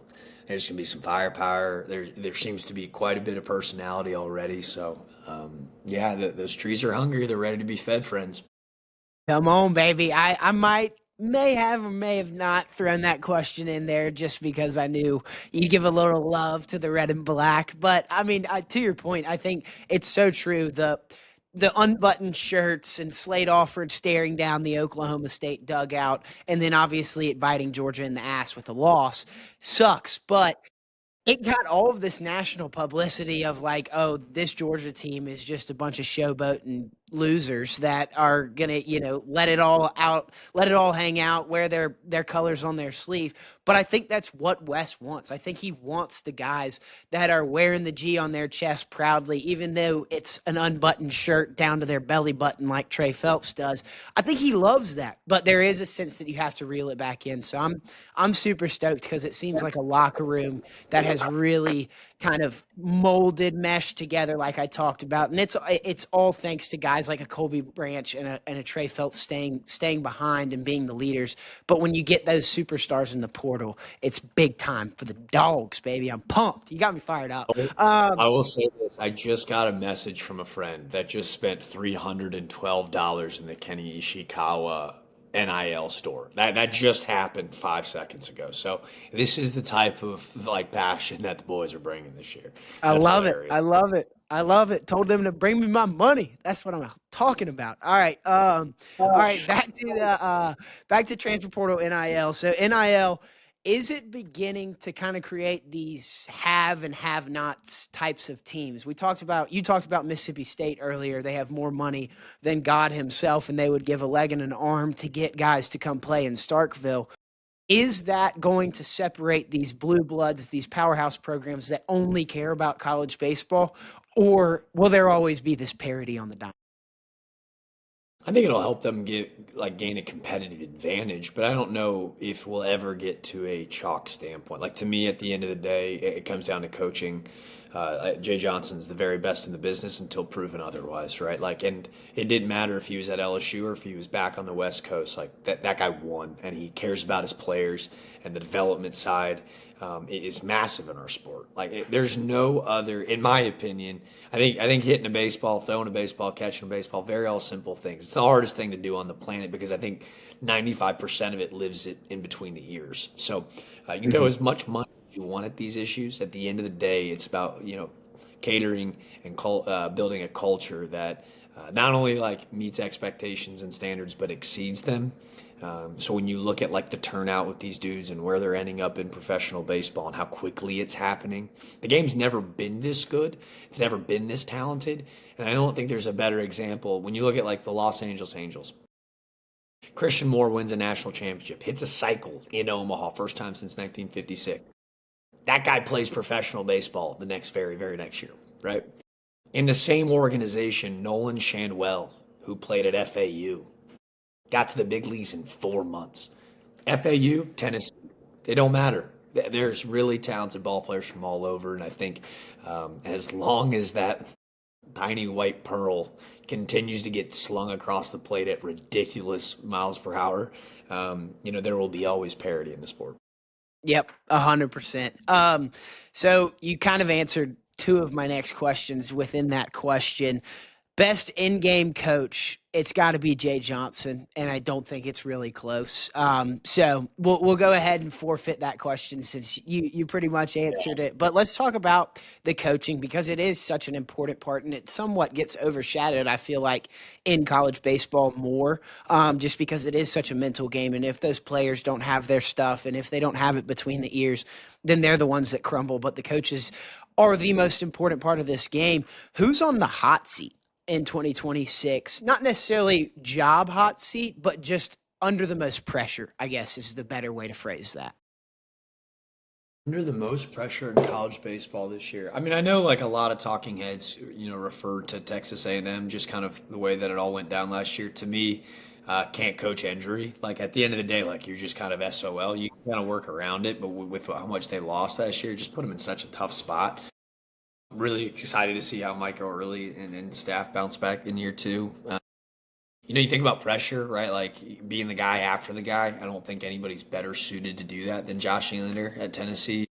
There's gonna be some firepower. There seems to be quite a bit of personality already. So yeah, those trees are hungry. They're ready to be fed, friends. Come on, baby. I may have or may have not thrown that question in there just because I knew you'd give a little love to the red and black. But I mean, to your point, I think it's so true. The unbuttoned shirts and Slade Alford staring down the Oklahoma State dugout, and then obviously it biting Georgia in the ass with a loss sucks. But it got all of this national publicity of like, oh, this Georgia team is just a bunch of showboating losers that are gonna, let it all out, let it all hang out, wear their colors on their sleeve. But I think that's what Wes wants. I think he wants the guys that are wearing the G on their chest proudly, even though it's an unbuttoned shirt down to their belly button like Trey Phelps does. I think he loves that, but there is a sense that you have to reel it back in. So I'm super stoked because it seems like a locker room that has really kind of molded, meshed together, like I talked about, and it's all thanks to guys like a Colby Branch and a Trey Phelps staying behind and being the leaders. But when you get those superstars in the portal, it's big time for the dogs, baby. I'm pumped. You got me fired up. I will say this. I just got a message from a friend that just spent $312 in the Kenny Ishikawa NIL store. That just happened 5 seconds ago. So this is the type of like passion that the boys are bringing this year. I That's love it. I hilarious. love it. I love it. Told them to bring me my money. That's what I'm talking about. All right, back to transfer portal NIL. So NIL, is it beginning to kind of create these have and have nots types of teams? You talked about Mississippi State earlier. They have more money than God himself, and they would give a leg and an arm to get guys to come play in Starkville. Is that going to separate these blue bloods, these powerhouse programs that only care about college baseball, or will there always be this parity on the dime? I think it'll help them gain a competitive advantage, but I don't know if we'll ever get to a chalk standpoint. Like to me, at the end of the day, it comes down to coaching. Jay Johnson's the very best in the business until proven otherwise, right? Like, and it didn't matter if he was at LSU or if he was back on the West Coast. Like that guy won, and he cares about his players, and the development side is massive in our sport. There's no other, in my opinion. I think hitting a baseball, throwing a baseball, catching a baseball, very all simple things. It's the hardest thing to do on the planet because I think 95% of it lives in between the ears. So you can throw as much money as you want at these issues. At the end of the day, it's about catering and building a culture that not only like meets expectations and standards but exceeds them. So when you look at like the turnout with these dudes and where they're ending up in professional baseball and how quickly it's happening, the game's never been this good. It's never been this talented. And I don't think there's a better example when you look at like the Los Angeles Angels. Christian Moore wins a national championship, hits a cycle in Omaha, first time since 1956. That guy plays professional baseball the very, very next year, right? In the same organization, Nolan Shandwell, who played at FAU, got to the big leagues in 4 months. FAU, Tennessee, they don't matter. There's really talented ball players from all over, and I think as long as that tiny white pearl continues to get slung across the plate at ridiculous miles per hour, there will be always parity in the sport. Yep, 100%. So you kind of answered two of my next questions within that question. Best in-game coach, it's got to be Jay Johnson, and I don't think it's really close. So we'll go ahead and forfeit that question since you pretty much answered it. But let's talk about the coaching because it is such an important part, and it somewhat gets overshadowed, I feel like, in college baseball more, just because it is such a mental game. And if those players don't have their stuff and if they don't have it between the ears, then they're the ones that crumble. But the coaches are the most important part of this game. Who's on the hot seat in 2026? Not necessarily job hot seat, but just under the most pressure, I guess is the better way to phrase that. Under the most pressure in college baseball this year. I mean, I know like a lot of talking heads, refer to Texas A&M, just kind of the way that it all went down last year. To me, can't coach injury. Like at the end of the day, like you're just kind of SOL. You can kind of work around it, but with how much they lost last year, just put them in such a tough spot. Really excited to see how Michael Early and staff bounce back in year two. You think about pressure, right? Like being the guy after the guy. I don't think anybody's better suited to do that than Josh Elander at Tennessee.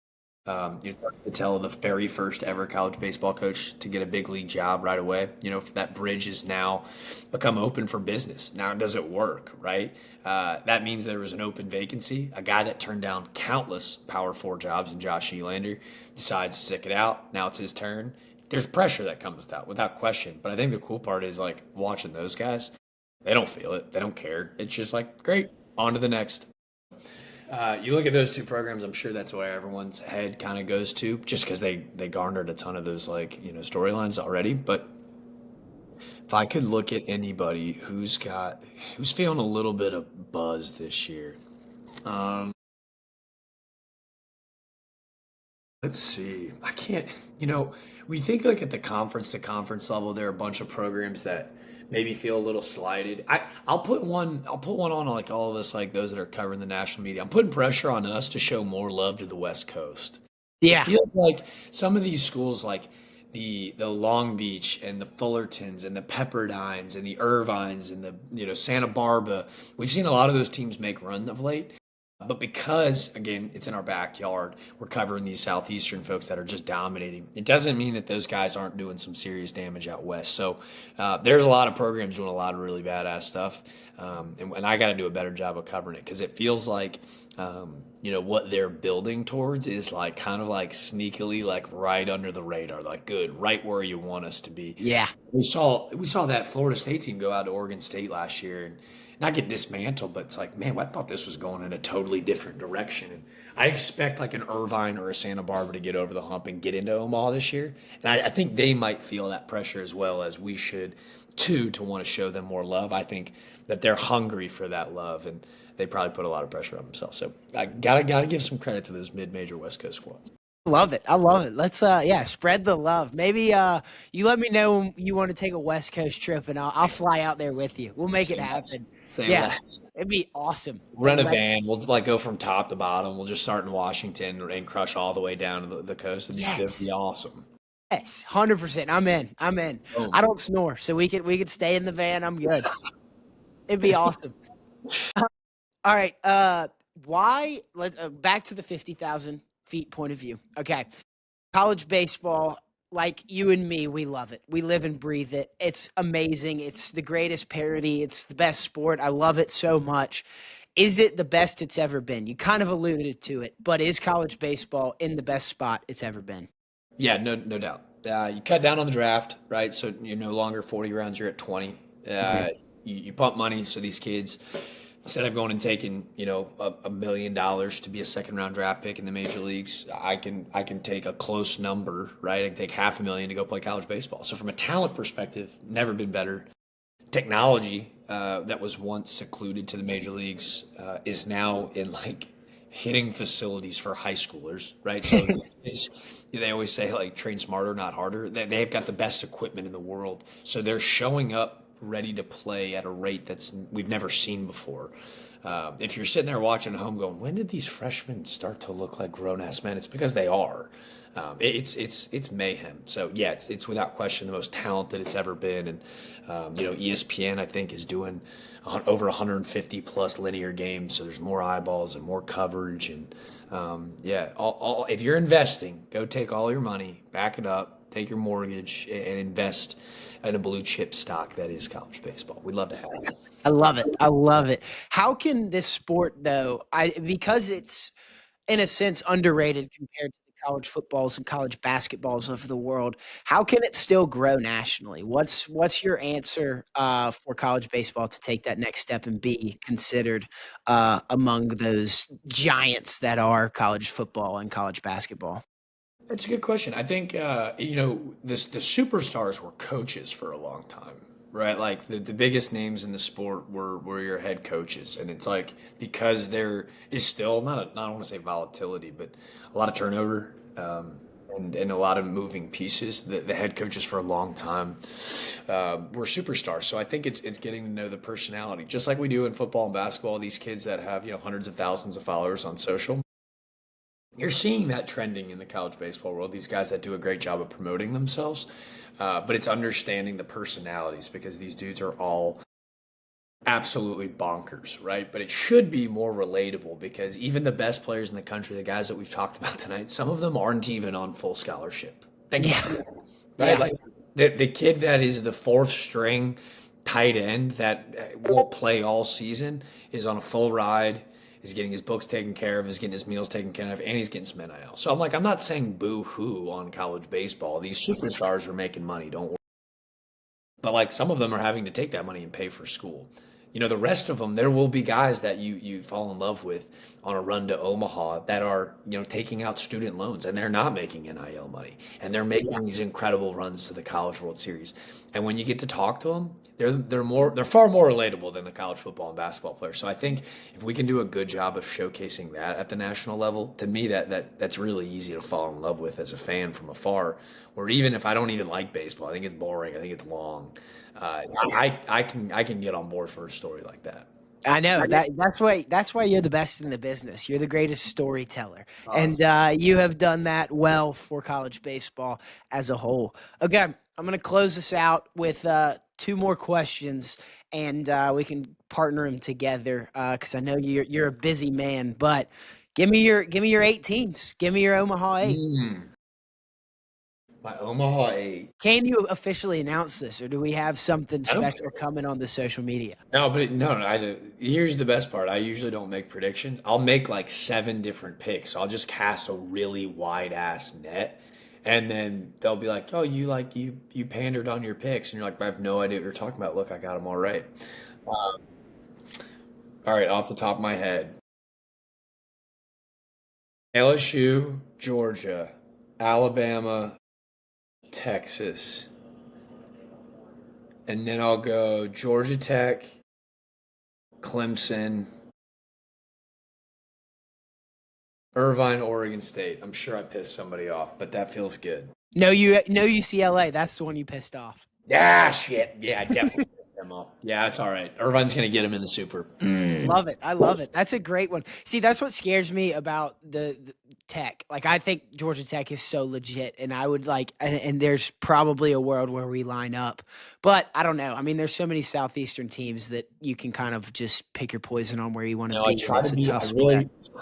You're to tell the very first ever college baseball coach to get a big league job right away. That bridge has now become open for business. Now, does it work, right? That means there was an open vacancy. A guy that turned down countless Power 4 jobs in Josh Elander decides to stick it out. Now it's his turn. There's pressure that comes with that, without question. But I think the cool part is like watching those guys. They don't feel it. They don't care. It's just like, great, on to the next. You look at those two programs, I'm sure that's where everyone's head kind of goes to, just because they garnered a ton of those storylines already. But if I could look at anybody who's feeling a little bit of buzz this year, let's see. I can't. We think like at the conference to conference level, there are a bunch of programs that maybe feel a little slighted. I'll put one on like all of us, like those that are covering the national media. I'm putting pressure on us to show more love to the West Coast. Yeah. It feels like some of these schools, like the Long Beach and the Fullertons and the Pepperdines and the Irvines and the Santa Barbara, we've seen a lot of those teams make run of late. But because, again, it's in our backyard, we're covering these Southeastern folks that are just dominating. It doesn't mean that those guys aren't doing some serious damage out west. So there's a lot of programs doing a lot of really badass stuff. And I got to do a better job of covering it because it feels like, what they're building towards is like kind of like sneakily, like right under the radar, like good, right where you want us to be. Yeah. We saw that Florida State team go out to Oregon State last year and not get dismantled, but it's like, man, I thought this was going in a totally different direction. And I expect like an Irvine or a Santa Barbara to get over the hump and get into Omaha this year. And I think they might feel that pressure as well as we should too, to want to show them more love. I think that they're hungry for that love and they probably put a lot of pressure on themselves. So I gotta give some credit to those mid-major West Coast squads. Love it. I love it. Let's spread the love. Maybe you let me know when you want to take a West Coast trip and I'll fly out there with you. We'll make it happen. Yeah. It'd be awesome. We'll rent a van. We'll like go from top to bottom. We'll just start in Washington and crush all the way down to the coast. It'd be awesome. Yes, 100%. I'm in. Boom. I don't snore, so we could stay in the van. I'm good. It'd be awesome. All right. Let's back to the 50,000 feet point of view. Okay. College baseball, like you and me, we love it. We live and breathe it. It's amazing. It's the greatest parody. It's the best sport. I love it so much. Is it the best it's ever been? You kind of alluded to it, but is college baseball in the best spot it's ever been? Yeah, no doubt. You cut down on the draft, right? So you're no longer 40 rounds, you're at 20. You pump money so these kids, instead of going and taking, $1 million to be a second round draft pick in the major leagues, I can take a close number, right? I can take $500,000 to go play college baseball. So from a talent perspective, never been better. Technology that was once secluded to the major leagues is now in like hitting facilities for high schoolers, right? So they always say like train smarter, not harder. They've got the best equipment in the world. So they're showing up ready to play at a rate we've never seen before. If you're sitting there watching at home going, when did these freshmen start to look like grown-ass men? It's because they are. It's mayhem. So yeah, it's without question the most talented it's ever been. And ESPN I think is doing over 150 plus linear games, so there's more eyeballs and more coverage. And if you're investing, go take all your money, back it up, take your mortgage, and invest in a blue chip stock that is college baseball. We'd love to have it. I love it. I love it. How can this sport though, because it's in a sense underrated compared to the college footballs and college basketballs of the world, how can it still grow nationally? What's your answer for college baseball to take that next step and be considered among those giants that are college football and college basketball? That's a good question. I think the superstars were coaches for a long time, right? Like the biggest names in the sport were your head coaches, and it's like because there is still not I don't want to say volatility, but a lot of turnover and a lot of moving pieces. The head coaches for a long time were superstars. So I think it's getting to know the personality, just like we do in football and basketball. These kids that have hundreds of thousands of followers on social. You're seeing that trending in the college baseball world, these guys that do a great job of promoting themselves, but it's understanding the personalities because these dudes are all absolutely bonkers, right? But it should be more relatable because even the best players in the country, the guys that we've talked about tonight, some of them aren't even on full scholarship. Think about it, right? Yeah. Like the kid that is the fourth string tight end that won't play all season is on a full ride, is getting his books taken care of, is getting his meals taken care of, and he's getting some NIL. So I'm not saying boo-hoo on college baseball. These superstars are making money, don't worry. But like some of them are having to take that money and pay for school. The rest of them, there will be guys that you fall in love with on a run to Omaha that are, taking out student loans and they're not making NIL money and they're making these incredible runs to the College World Series. And when you get to talk to them, they're far more relatable than the college football and basketball players. So I think if we can do a good job of showcasing that at the national level, to me that's really easy to fall in love with as a fan from afar. Or even if I don't even like baseball, I think it's boring, I think it's long. I can get on board for a story like that. I know that's why you're the best in the business. You're the greatest storyteller, and you have done that well for college baseball as a whole. Okay, I'm going to close this out with 2 more questions, and we can partner them together because I know you're a busy man. But give me your 8 teams. Give me your Omaha 8. My Omaha 8. Can you officially announce this, or do we have something I don't special coming on the social media? No, but no, here's the best part. I usually don't make predictions. I'll make like 7 different picks. So I'll just cast a really wide ass net, and then they'll be like, "Oh, you pandered on your picks," and you're like, "I have no idea what you're talking about. Look, I got them all right." Um, all right, off the top of my head, LSU, Georgia, Alabama, Texas, and then I'll go Georgia Tech, Clemson, Irvine, Oregon State. I'm sure I pissed somebody off, but that feels good. No, UCLA. That's the one you pissed off. Yeah, shit. Yeah, I definitely pissed them off. Yeah, it's all right. Irvine's going to get him in the Super. Love it. I love it. That's a great one. See, that's what scares me about the Tech. Like, I think Georgia Tech is so legit, and I would like, and there's probably a world where we line up, but I don't know. I mean, there's so many Southeastern teams that you can kind of just pick your poison on where you want to No, be. I try to be. Tough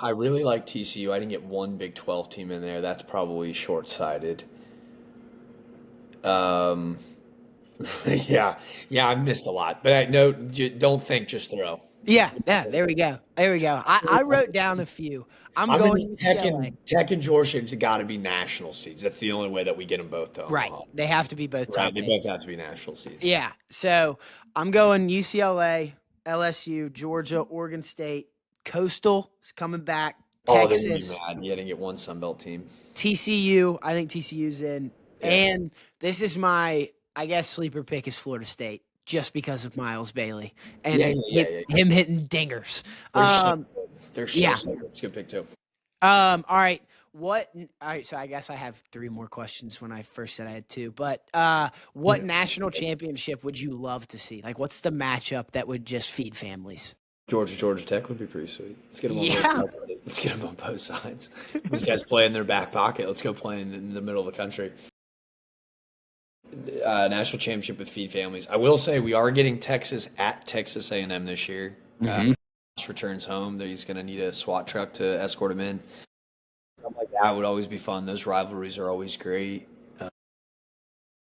I really like TCU. I didn't get one Big 12 team in there. That's probably short-sighted. Yeah, I missed a lot, but no, don't think, just throw. Yeah, there we go. I wrote down a few. I'm going UCLA. Tech and Georgia got to be national seeds. That's the only way that we get them both to Omaha. Right. They have to be both top Right, they 8. both have to be national seeds. Yeah. So I'm going UCLA, LSU, Georgia, Oregon State, Coastal is coming back. Oh, Texas, they're gonna be mad. You didn't get one Sunbelt team. TCU. I think TCU's in. Yeah. And this is my, I guess, sleeper pick is Florida State, just because of Miles Bailey and him hitting dingers. They're so good. It's a good pick too. All right. All right, so I guess I have 3 more questions when I first said I had 2. But what national championship would you love to see? Like, what's the matchup that would just feed families? Georgia Tech would be pretty sweet. Let's get them on both sides. Let's get them on both sides. These guys play in their back pocket. Let's go play in the middle of the country. National championship with feed families. I will say we are getting Texas at Texas A&M this year. Returns home. He's going to need a SWAT truck to escort him in. Something like that would always be fun. Those rivalries are always great.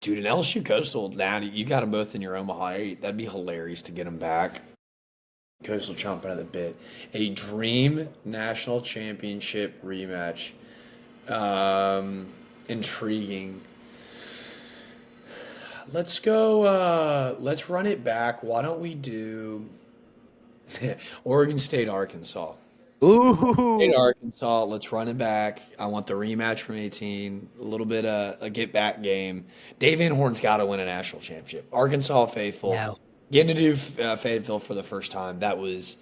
Dude, an LSU Coastal, now you got them both in your Omaha 8. That'd be hilarious to get them back. Coastal chomping at the bit. A dream national championship rematch. Intriguing. Let's go. Let's run it back. Why don't we do Oregon State, Arkansas? Ooh. State, Arkansas. Let's run it back. I want the rematch from 18. A little bit of a get back game. Dave Van Horn's got to win a national championship. Arkansas faithful. No. Getting to do Fayetteville for the first time. That was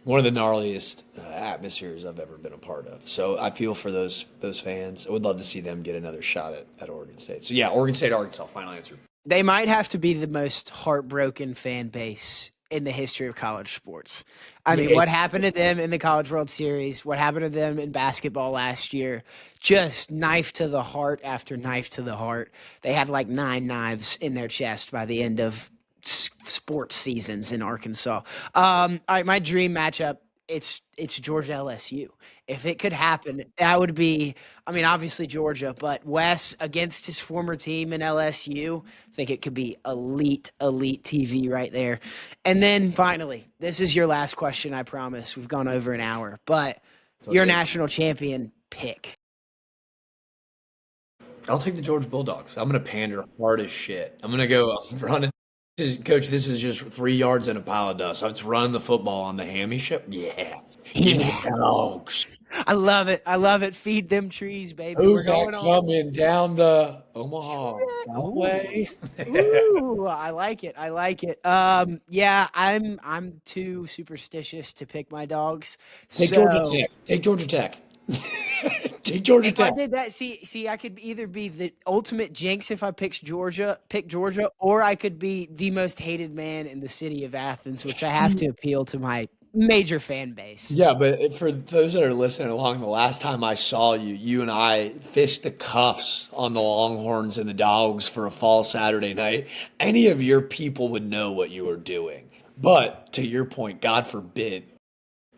one of the gnarliest atmospheres I've ever been a part of. So I feel for those fans. I would love to see them get another shot at Oregon State. So yeah, Oregon State, Arkansas. Final answer. They might have to be the most heartbroken fan base in the history of college sports. I mean, what happened to them in the College World Series, what happened to them in basketball last year, just knife to the heart after knife to the heart. They had like 9 knives in their chest by the end of sports seasons in Arkansas. All right, my dream matchup, it's Georgia LSU. If it could happen, that would be, I mean, obviously Georgia, but Wes against his former team in LSU, I think it could be elite TV right there. And then finally, this is your last question, I promise. We've gone over an hour, but your national champion pick. I'll take the Georgia Bulldogs. I'm going to pander hard as shit. I'm going to go running. Coach, this is just 3 yards in a pile of dust. I'm just running the football on the Hammy Show. Yeah. Give me the dogs. I love it. Feed them trees, baby. Who's that coming down the Omaha way? Ooh, I like it. Yeah, I'm too superstitious to pick my dogs. Take Georgia Tech. Take Georgia Tech. Take Georgia Tech. If I did that, see, I could either be the ultimate jinx if I pick Georgia, or I could be the most hated man in the city of Athens, which I have to appeal to my major fan base. Yeah, but for those that are listening along, the last time I saw you, you and I fished the cuffs on the Longhorns and the Dogs for a fall Saturday night. Any of your people would know what you were doing. But to your point, God forbid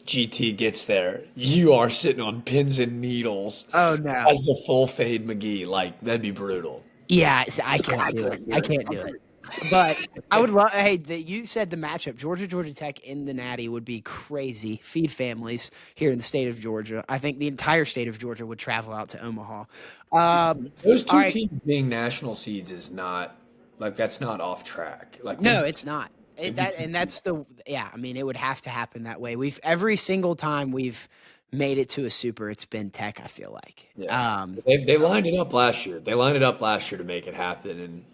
GT gets there, you are sitting on pins and needles Oh no. as the full fade McGee. Like, that'd be brutal. Yeah, I can't do it. I can't do it. But I would love. Hey, you said the matchup Georgia Tech in the Natty would be crazy. Feed families here in the state of Georgia. I think the entire state of Georgia would travel out to Omaha. Those All two right. teams being national seeds is not like that's not off track. Like No, it's not. we That's the yeah. I mean, it would have to happen that way. We've every single time we've made it to a super, it's been Tech. I feel like. yeah. They lined it up last year. They lined it up last year to make it happen, and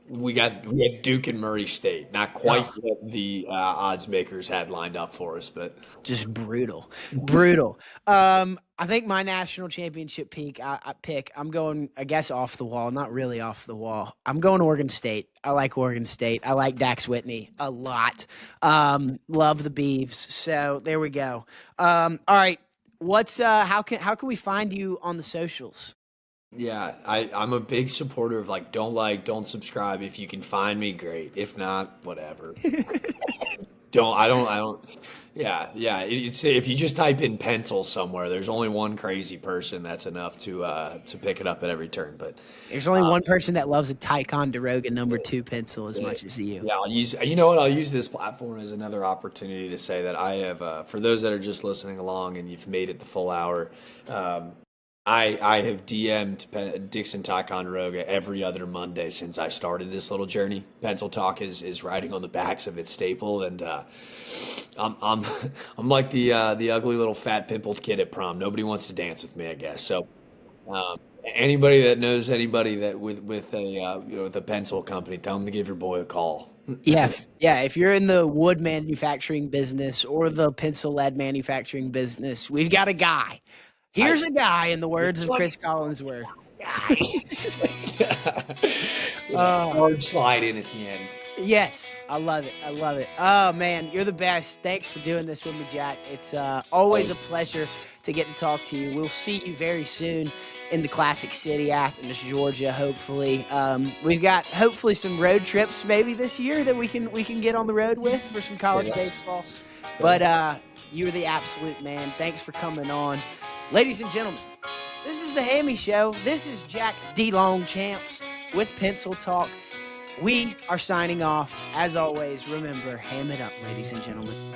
we had Duke and Murray State. Not quite Oh. what the odds makers had lined up for us, but Just brutal, brutal. I think my national championship pick. I'm going, I guess, off the wall. Not really off the wall. I'm going Oregon State. I like Oregon State. I like Dax Whitney a lot. Love the Beavs. So there we go. All right. What's how can we find you on the socials? yeah, I'm a big supporter of don't subscribe. If you can find me, great. If not, whatever. I don't. Yeah, yeah. It's if you just type in pencil somewhere, there's only one crazy person that's enough to pick it up at every turn. But There's only one person that loves a Ticonderoga #2 pencil as much as you. yeah, I'll use. You know what? I'll use this platform as another opportunity to say that I have. For those that are just listening along and you've made it the full hour, I have DM'd Dixon Ticonderoga every other Monday since I started this little journey. Pencil Talk is riding on the backs of its staple, and I'm I'm like the ugly little fat pimpled kid at prom. Nobody wants to dance with me, I guess. So anybody that knows anybody that with a with a pencil company, tell them to give your boy a call. Yeah, if you're in the wood manufacturing business or the pencil lead manufacturing business, we've got a guy. Here's a guy, in the words of Chris Collinsworth. Hard slide in at the end. Yes, I love it. I love it. Oh, man, you're the best. Thanks for doing this with me, Jack. It's always a pleasure to get to talk to you. We'll see you very soon in the Classic City, Athens, Georgia, hopefully. We've got hopefully some road trips maybe this year that we can get on the road with for some college baseball. But you're the absolute man. Thanks for coming on. Ladies and gentlemen, this is the Hammy Show. This is Jack DeLongchamps with Pencil Talk. We are signing off. As always, remember, ham it up, ladies and gentlemen.